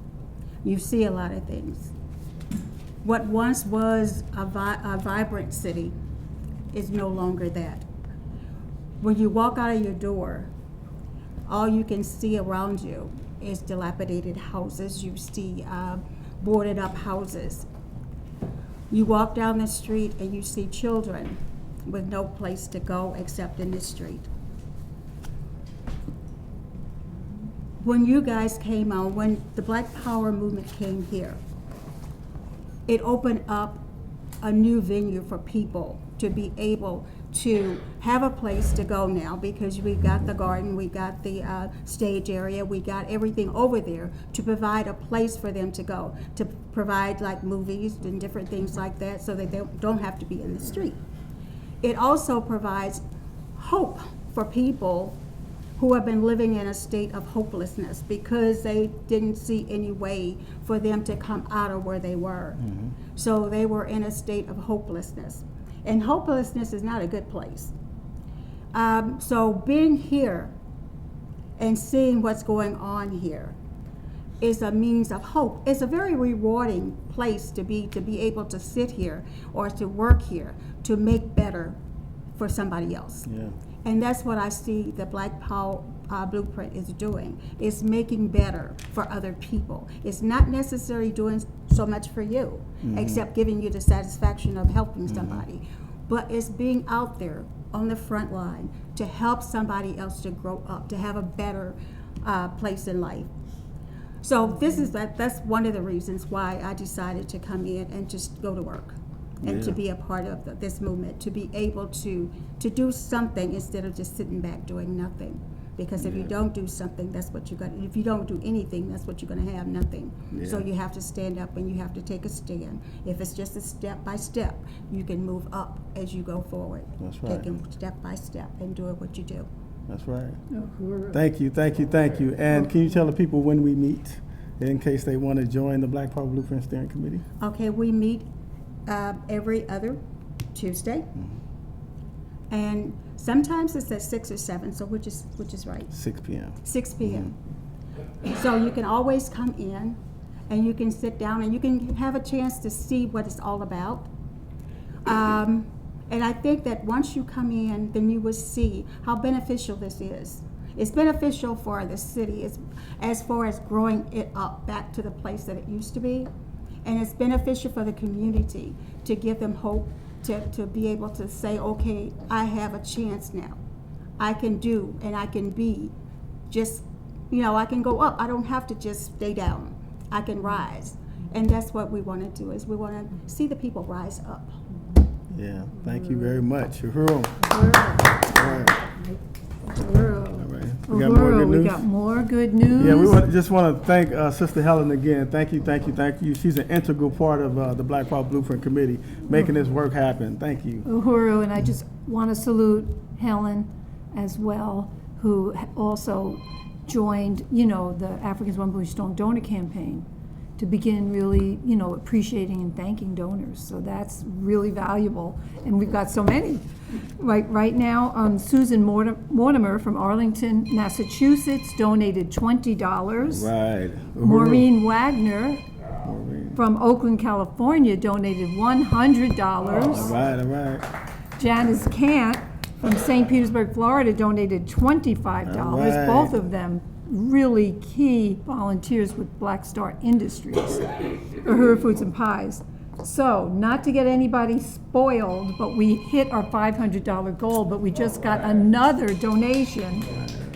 You see a lot of things. What once was a vibrant city is no longer that. When you walk out of your door, all you can see around you is dilapidated houses. You see boarded up houses. You walk down the street and you see children with no place to go except in the street. When you guys came out, when the Black Power movement came here, it opened up a new venue for people to be able to have a place to go now, because we got the garden, we got the stage area, we got everything over there to provide a place for them to go, to provide like movies and different things like that, so that they don't have to be in the street. It also provides hope for people who have been living in a state of hopelessness because they didn't see any way for them to come out of where they were. So they were in a state of hopelessness. And hopelessness is not a good place. So being here and seeing what's going on here is a means of hope. It's a very rewarding place to be able to sit here or to work here to make better for somebody else. Yeah. And that's what I see the Black Power Blueprint is doing. It's making better for other people. It's not necessarily doing so much for you, except giving you the satisfaction of helping somebody. But it's being out there on the front line to help somebody else to grow up, to have a better place in life. So that's one of the reasons why I decided to come in and just go to work. And to be a part of this movement, to be able to do something instead of just sitting back doing nothing. Because if you don't do something, that's what you're going to, if you don't do anything, that's what you're going to have, nothing. So you have to stand up and you have to take a stand. If it's just a step by step, you can move up as you go forward. That's right. Taking step by step and doing what you do. That's right. Thank you, thank you, thank you. And can you tell the people when we meet, in case they want to join the Black Power Blueprint Steering Committee? Okay, we meet every other Tuesday, and sometimes it's at 6 or 7. So which is right? 6 p.m. 6 p.m. So you can always come in, and you can sit down, and you can have a chance to see what it's all about. And I think that once you come in, then you will see how beneficial this is. It's beneficial for the city as far as growing it up back to the place that it used to be. And it's beneficial for the community to give them hope, to be able to say, okay, I have a chance now. I can do and I can be just, I can go up. I don't have to just stay down. I can rise. And that's what we want to do, is we want to see the people rise up. Yeah, thank you very much. Uhuru. All right. We got more good news? We got more good news. Yeah, we just want to thank Sister Helen again. Thank you. She's an integral part of the Black Power Blueprint Committee, making this work happen. Thank you. Uhuru, and I just want to salute Helen as well, who also joined, the Africans One Blue Stone donor campaign to begin really, appreciating and thanking donors. So that's really valuable, and we've got so many. Right now, Susan Mortimer from Arlington, Massachusetts, donated $20. Right. Maureen Wagner from Oakland, California, donated $100. All right. Janice Cant from St. Petersburg, Florida, donated $25. All right. Both of them really key volunteers with Black Star Industries, Uhuru Foods and Pies. So, not to get anybody spoiled, but we hit our $500 goal, but we just got another donation.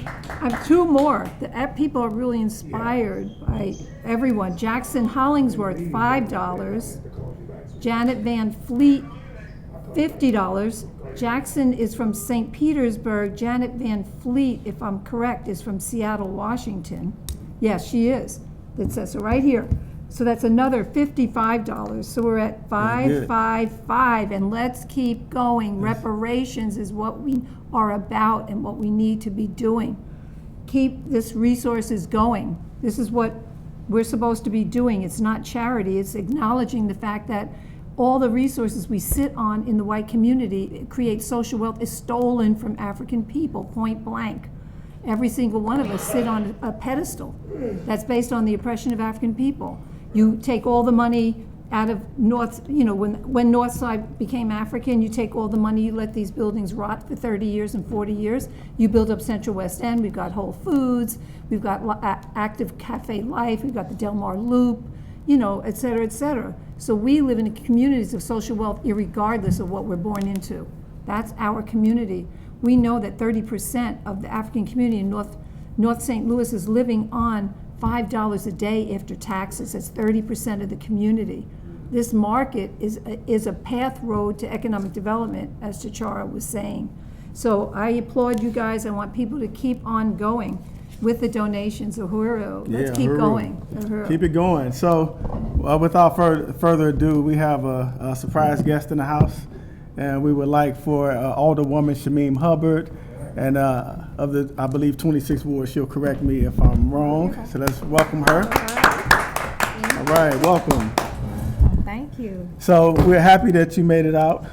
I have 2 more. People are really inspired by everyone. Jackson Hollingsworth, $5. Janet Van Fleet, $50. Jackson is from St. Petersburg. Janet Van Fleet, if I'm correct, is from Seattle, Washington. Yes, she is. It says so right here. So that's another $55. So we're at 555, and let's keep going. Reparations is what we are about and what we need to be doing. Keep this resources going. This is what we're supposed to be doing. It's not charity. It's acknowledging the fact that all the resources we sit on in the white community, create social wealth, is stolen from African people, point blank. Every single one of us sit on a pedestal that's based on the oppression of African people. You take all the money out of North, when Northside became African, you take all the money, you let these buildings rot for 30 years and 40 years. You build up Central West End. We've got Whole Foods. We've got Active Cafe Life. We've got the Del Mar Loop, et cetera, et cetera. So we live in communities of social wealth irregardless of what we're born into. That's our community. We know that 30% of the African community in North St. Louis is living on $5 a day after taxes. That's 30% of the community. this market is a path road to economic development, as Tachara was saying. So I applaud you guys. I want people to keep on going with the donations. Uhuru. Let's keep going. Uhuru. Keep it going. So without further ado, we have a surprise guest in the house, and we would like for Alderwoman Shamim Hubbard, and of the, I believe, 26th Ward. She'll correct me if I'm wrong. So let's welcome her. All right, welcome. Thank you. So we're happy that you made it out.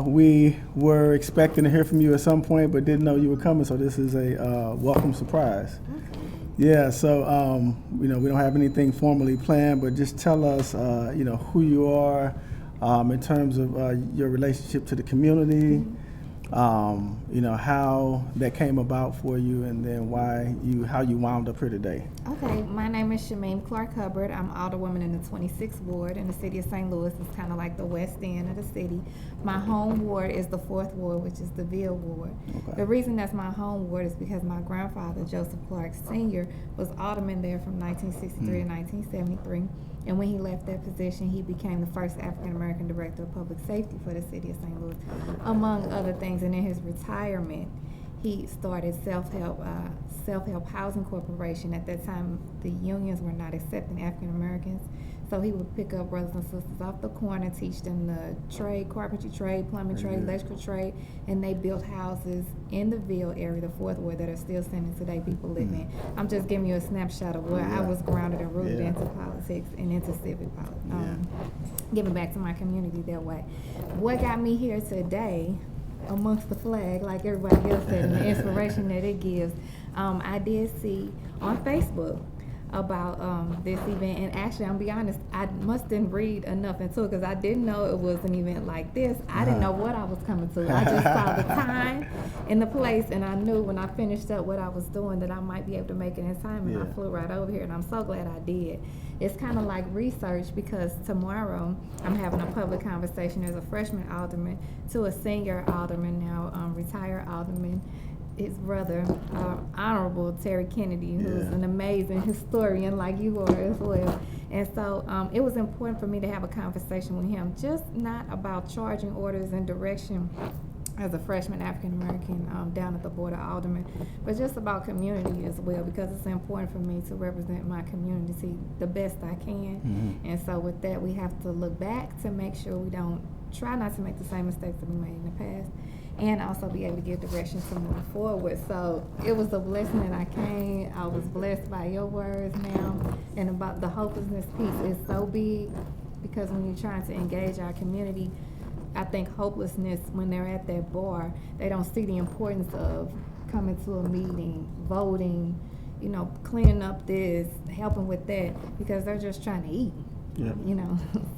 We were expecting to hear from you at some point, but didn't know you were coming. So this is a welcome surprise. Okay. Yeah. So we don't have anything formally planned, but just tell us, who you are, in terms of your relationship to the community. How that came about for you, and then how you wound up here today. Okay, my name is Shamim Clark Hubbard. I'm Alderwoman in the 26th Ward in the city of St. Louis. It's kind of like the west end of the city. My home ward is the 4th Ward, which is the Ville Ward. Okay. The reason that's my home ward is because my grandfather, Joseph Clark Sr., was alderman there from 1963 to 1973. And when he left that position, he became the first African-American director of public safety for the city of St. Louis, among other things. And in his retirement, he started Self-Help Housing Corporation. At that time, the unions were not accepting African-Americans. So he would pick up brothers and sisters off the corner, teach them the trade, carpentry trade, plumbing trade, electrical trade, and they built houses in the Ville area, the 4th Ward, that are still standing today, people live in. I'm just giving you a snapshot of where I was grounded and rooted into politics and into civic politics, giving back to my community that way. What got me here today, amongst the flag, like everybody else said, and the inspiration that it gives, I did see on Facebook about this event, and actually, I'm be honest, I must didn't read enough into it because I didn't know it was an event like this. I didn't know what I was coming to. I just saw the time and the place, and I knew when I finished up what I was doing that I might be able to make it in time, and I flew right over here, and I'm so glad I did. It's kind of like research because tomorrow I'm having a public conversation as a freshman alderman to a senior alderman now, retired alderman, his brother, Honorable Terry Kennedy, who's an amazing historian like you are as well. And so it was important for me to have a conversation with him, just not about charging orders and direction as a freshman African-American down at the Board of Aldermen, but just about community as well, because it's important for me to represent my community the best I can. And so with that, we have to look back to make sure we don't try not to make the same mistakes that we made in the past, and also be able to give direction to move forward. So it was a blessing that I came. I was blessed by your words now, and about the hopelessness piece is so big, because when you're trying to engage our community, I think hopelessness, when they're at that bar, they don't see the importance of coming to a meeting, voting, cleaning up this, helping with that, because they're just trying to eat.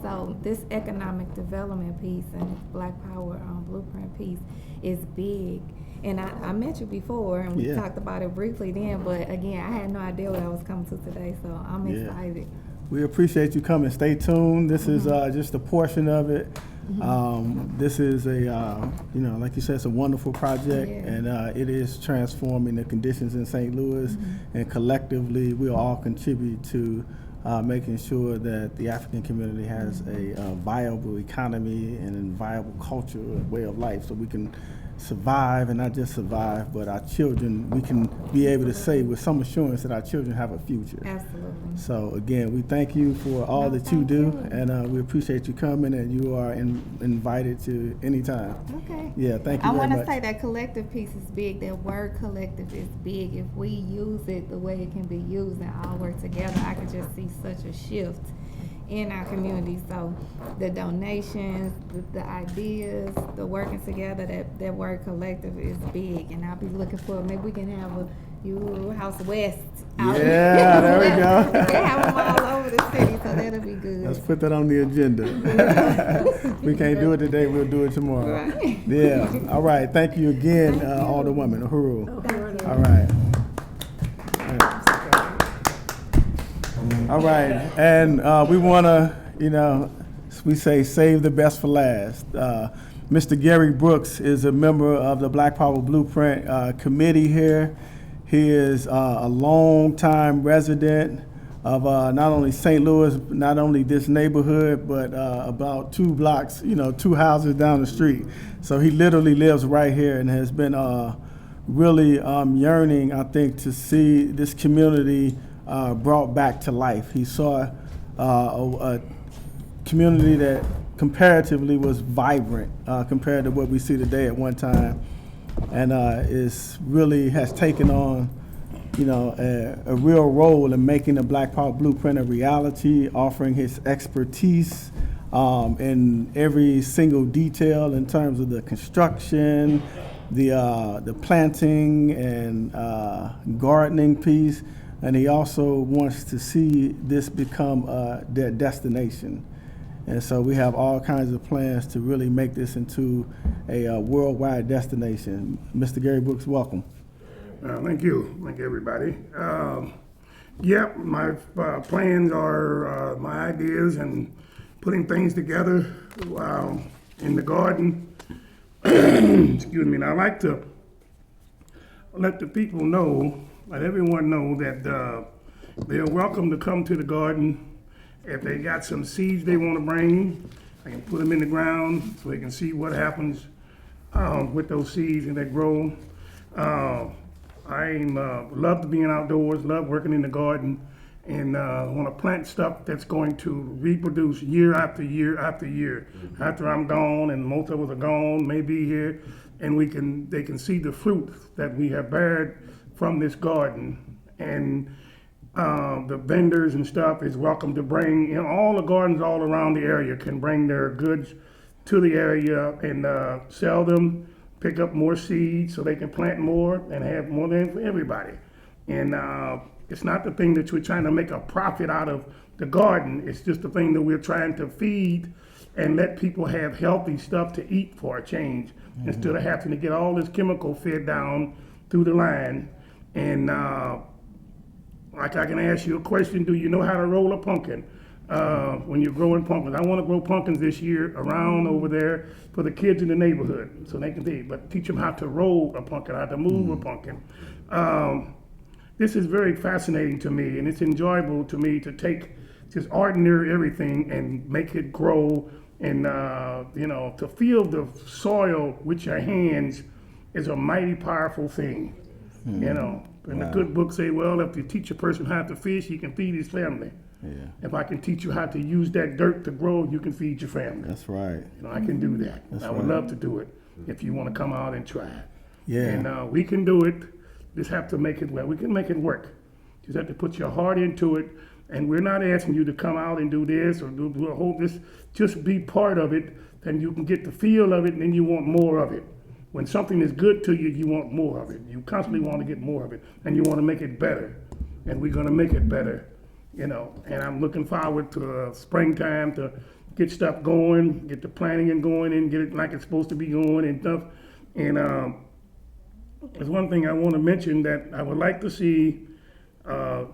So this economic development piece and this Black Power blueprint piece is big. And I met you before, and we talked about it briefly then, but again, I had no idea what I was coming to today, so I'm excited. We appreciate you coming. Stay tuned. This is just a portion of it. This is like you said, it's a wonderful project, and it is transforming the conditions in St. Louis, and collectively we'll all contribute to making sure that the African community has a viable economy and a viable culture, way of life, so we can survive, and not just survive, but our children, we can be able to say with some assurance that our children have a future. Absolutely. So again, we thank you for all that you do, and we appreciate you coming, and you are invited to any time. Okay. Yeah, thank you I very much. want to say that collective piece is big. That word collective is big. If we use it the way it can be used and all work together, I could just see such a shift in our community. So the donations, the ideas, the working together, that word collective is big. And I'll be looking for, maybe we can have a House West out. Yeah, there we go. We can have them all over the city, so that'll be good. Let's put that on the agenda. We can't do it today, we'll do it tomorrow. Right. Yeah, all right, thank you again, Alderwoman. Uhuru. All right. All right, and we want to, we say save the best for last. Mr. Gary Brooks is a member of the Black Power Blueprint Committee here. He is a longtime resident of not only St. Louis, not only this neighborhood, but about 2 blocks, 2 houses down the street. So he literally lives right here and has been really yearning, I think, to see this community brought back to life. He saw a community that comparatively was vibrant compared to what we see today at one time, and is really has taken on a real role in making the Black Power Blueprint a reality, offering his expertise in every single detail in terms of the construction, the planting and gardening piece, and he also wants to see this become their destination. And so we have all kinds of plans to really make this into a worldwide destination. Mr. Gary Brooks, welcome. Thank you. Thank you, everybody. My plans are my ideas and putting things together in the garden. Excuse me. And I like to let the people know, let everyone know that they're welcome to come to the garden. If they got some seeds they want to bring, I can put them in the ground so they can see what happens with those seeds and they grow. I love being outdoors, love working in the garden, and want to plant stuff that's going to reproduce year after year after year. After I'm gone, and most of us are gone, may be here, and they can see the fruit that we have bared from this garden. And the vendors and stuff is welcome to bring, all the gardens all around the area can bring their goods to the area and sell them, pick up more seeds so they can plant more and have more than for everybody. And it's not the thing that we're trying to make a profit out of the garden. It's just the thing that we're trying to feed and let people have healthy stuff to eat for a change, instead of having to get all this chemical fed down through the line. And like I can ask you a question, do you know how to roll a pumpkin? When you're growing pumpkins. I want to grow pumpkins this year around over there for the kids in the neighborhood so they can be, but teach them how to roll a pumpkin, how to move a pumpkin. This is very fascinating to me, and it's enjoyable to me to take just ordinary everything and make it grow, and to feel the soil with your hands is a mighty powerful thing. And the good books say, well, if you teach a person how to fish, he can feed his family. Yeah. If I can teach you how to use that dirt to grow, you can feed your family. That's right. I can do that. That's I would right. love to do it if you want to come out and try it. Yeah. And we can do it. Just have to make it well. We can make it work. Just have to put your heart into it. And we're not asking you to come out and do this or do a whole this. Just be part of it, then you can get the feel of it, and then you want more of it. When something is good to you, you want more of it. You constantly want to get more of it, and you want to make it better. And we're going to make it better. And I'm looking forward to springtime to get stuff going, get the planning and going, and get it like it's supposed to be going and stuff. And there's one thing I want to mention that I would like to see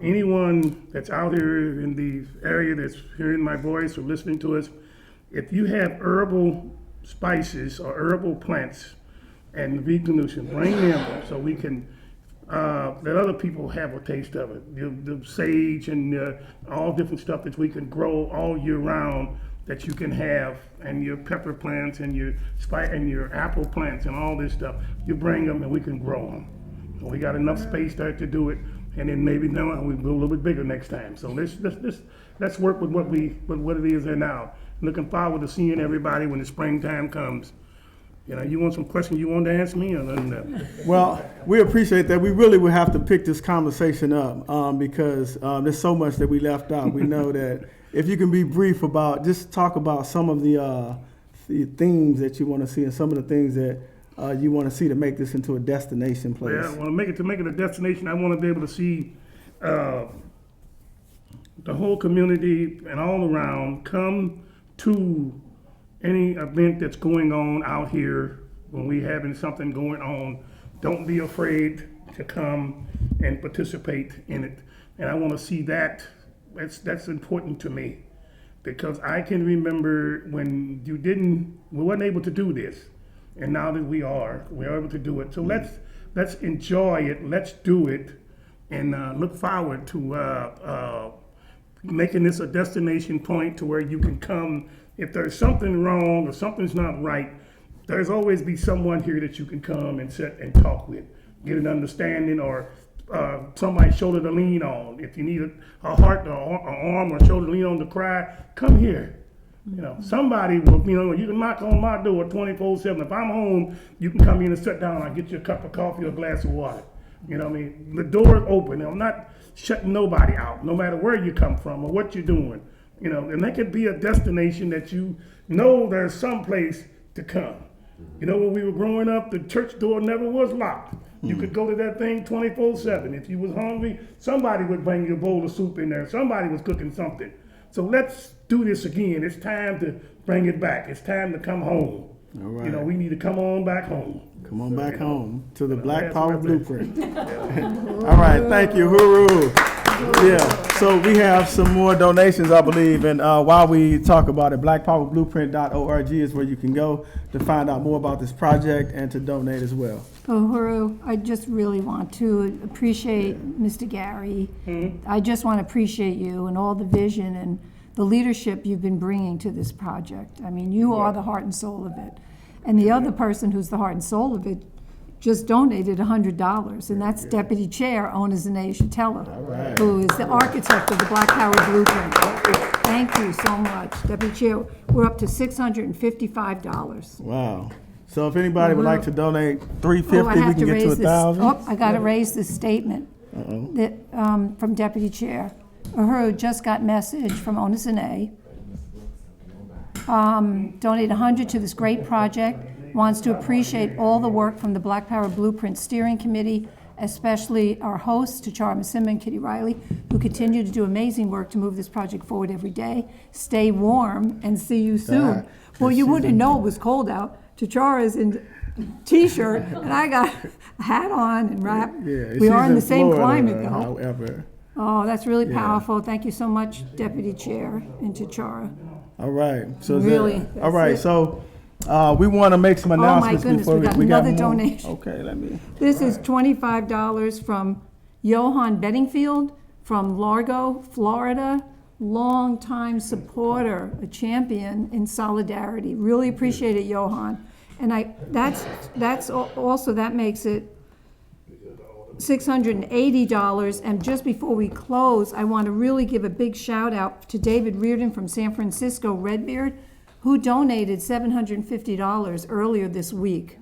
anyone that's out here in the area that's hearing my voice or listening to us, if you have herbal spices or herbal plants and veganism, bring them so we can let other people have a taste of it. The sage and all different stuff that we can grow all year round that you can have, and your pepper plants and your apple plants and all this stuff. You bring them and we can grow them. We got enough space there to do it, and then maybe now we go a little bit bigger next time. So let's work with what it is there now. Looking forward to seeing everybody when the springtime comes. You want some questions you want to ask me? Or Well, we appreciate that. We really will have to pick this conversation up because there's so much that we left out. We know that if you can be brief about, just talk about some of the themes that you want to see and some of the things that you want to see to make this into a destination place. Yeah, well, to make it a destination, I want to be able to see the whole community and all around come to any event that's going on out here. When we having something going on, don't be afraid to come and participate in it. And I want to see that. That's important to me, because I can remember when we weren't able to do this, and now that we're able to do it. So let's enjoy it. Let's do it, and look forward to making this a destination point to where you can come. If there's something wrong or something's not right, there's always be someone here that you can come and sit and talk with, get an understanding, or somebody's shoulder to lean on. If you need a heart, or arm, or shoulder to lean on to cry, come here. You know, somebody will, you can knock on my door 24/7. If I'm home, you can come in and sit down. I'll get you a cup of coffee or a glass of water. You know what I mean? The door is open. I'm not shutting nobody out, no matter where you come from or what you're doing. You know, and that could be a destination that you know there's some place to come. You know, when we were growing up, the church door never was locked. You could go to that thing 24/7. If you was hungry, somebody would bring you a bowl of soup in there. Somebody was cooking something. So let's do this again. It's time to bring it back. It's time to come home. All right. You know, we need to come on back home. Come on back home to the Black that's Power what I think. Blueprint. All right, thank you. Hooroo. Yeah, so we have some more donations, I believe, and while we talk about it, blackpowerblueprint.org is where you can go to find out more about this project and to donate as well. Uhuru, I just really want to appreciate Mr. Gary. I just want to appreciate you and all the vision and the leadership you've been bringing to this project. I mean, you are the heart and soul of it. And the other person who's the heart and soul of it just donated $100, and that's Deputy Chair Onizane Shatella, who is the architect of the Black Power Blueprint. Thank you so much, Deputy Chair. We're up to $655. Wow. So if anybody would like to donate Oh, I $350, we have can to get to raise this. $1,000. Oh, I got to raise this statement that, from Deputy Chair. Uhuru just got message from Onizane. Donate 100 to this great project. Wants to appreciate all the work from the Black Power Blueprint Steering Committee, especially our hosts, Tachara Masimba and Kitty Riley, who continue to do amazing work to move this project forward every day. Stay warm and see you soon. Well, you wouldn't know it was cold out. Tachara's in t-shirt and I got a hat on and wrap. Yeah, We are she's in the same Florida, climate though. However. Oh, that's really powerful. Thank you so much, Deputy Chair and Tachara. All right. So Really, all right. that's it. So we want to make some announcements goodness, before we got got another more. donation. Okay, let me. This is $25 from Johan Bedingfield from Largo, Florida. Longtime supporter, a champion in solidarity. Really appreciate it, Johan. And that's also, that makes it $680. And just before we close, I want to really give a big shout out to David Reardon from San Francisco, Redbeard, who donated $750 earlier this week.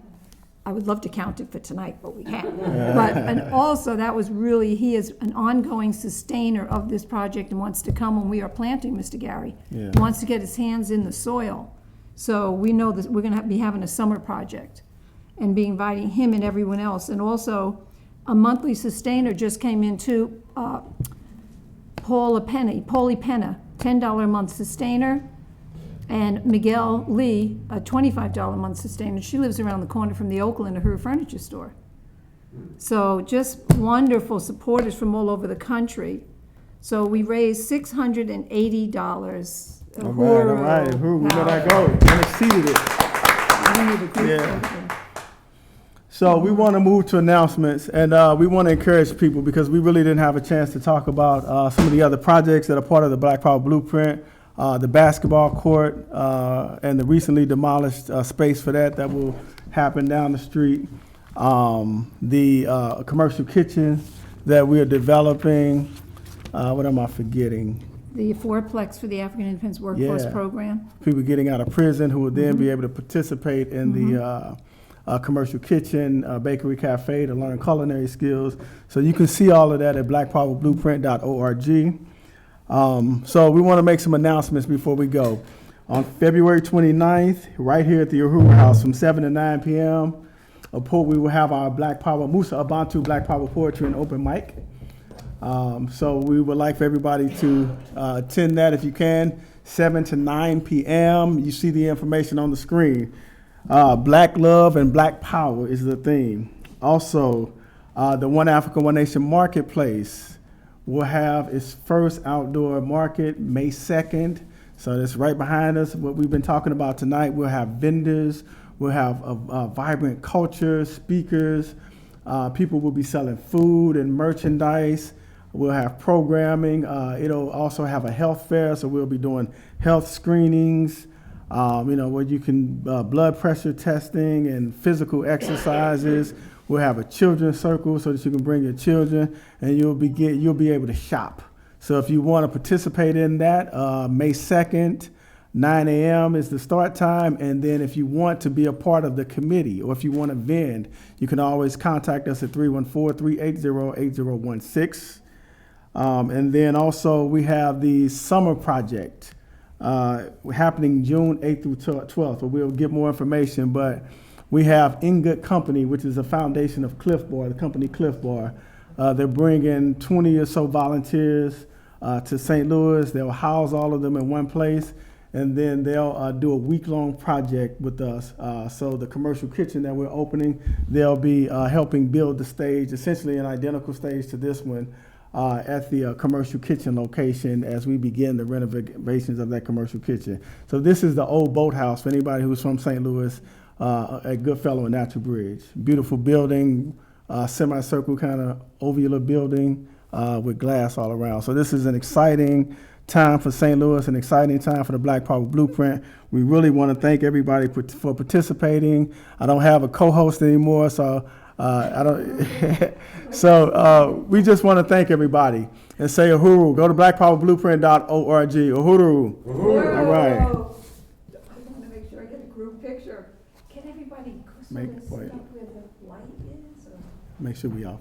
I would love to count it for tonight, but we can't. And also, that was really, he is an ongoing sustainer of this project and wants to come when we are planting, Mr. Gary. Yeah. He wants to get his hands in the soil. So we know that we're gonna be having a summer project and be inviting him and everyone else. And also, a monthly sustainer just came into Paulie Penna, $10 a month sustainer. And Miguel Lee, a $25 a month sustainer. She lives around the corner from the Oakland Uhuru Furniture Store. So just wonderful supporters from all over the country. So we raised $680. All right. Who we gotta go? And exceeded it. Yeah. So we want to move to announcements, and we want to encourage people because we really didn't have a chance to talk about some of the other projects that are part of the Black Power Blueprint. The basketball court and the recently demolished space for that will happen down the street. The commercial kitchen that we're developing. What am I forgetting? The fourplex for the African Independence Workforce Yeah. Program. People getting out of prison who will then be able to participate in the commercial kitchen, bakery cafe to learn culinary skills. So you can see all of that at blackpowerblueprint.org. So we want to make some announcements before we go. On February 29th, right here at the Uhuru House from 7 to 9 p.m., we will have our Black Power, Musa Abantu Black Power Poetry and Open Mic. So we would like for everybody to attend that if you can, 7 to 9 p.m. You see the information on the screen. Black love and Black power is the theme. Also, the One Africa, One Nation Marketplace will have its first outdoor market May 2nd. So that's right behind us, what we've been talking about tonight. We'll have vendors, we'll have a vibrant culture, speakers, people will be selling food and merchandise. We'll have programming. It'll also have a health fair, so we'll be doing health screenings, where you can blood pressure testing and physical exercises. We'll have a children's circle so that you can bring your children, and you'll be able to shop. So if you want to participate in that, May 2nd, 9 a.m. is the start time, and then if you want to be a part of the committee or if you want to vend, you can always contact us at 314-380-8016. And then also we have the summer project happening June 8th through 12th, so we'll get more information, but we have In Good Company, which is a foundation of Cliff Bar, the company Cliff Bar. They're bringing 20 or so volunteers to St. Louis. They'll house all of them in one place, and then they'll do a week-long project with us. So the commercial kitchen that we're opening, they'll be helping build the stage, essentially an identical stage to this one, at the commercial kitchen location as we begin the renovations of that commercial kitchen. So this is the old boathouse for anybody who's from St. Louis, at Goodfellow and Natural Bridge. Beautiful building, semicircle kind of ovular building with glass all around. So this is an exciting time for St. Louis, an exciting time for the Black Power Blueprint. We really want to thank everybody for participating. I don't have a co-host anymore, so I don't. So we just want to thank everybody and say uhuru. Go to blackpowerblueprint.org. Uhuru. Uhuru. All right. I want to make sure I get a group picture. Can everybody Make- sort of wait. see up where the light is? Or? Make sure we off.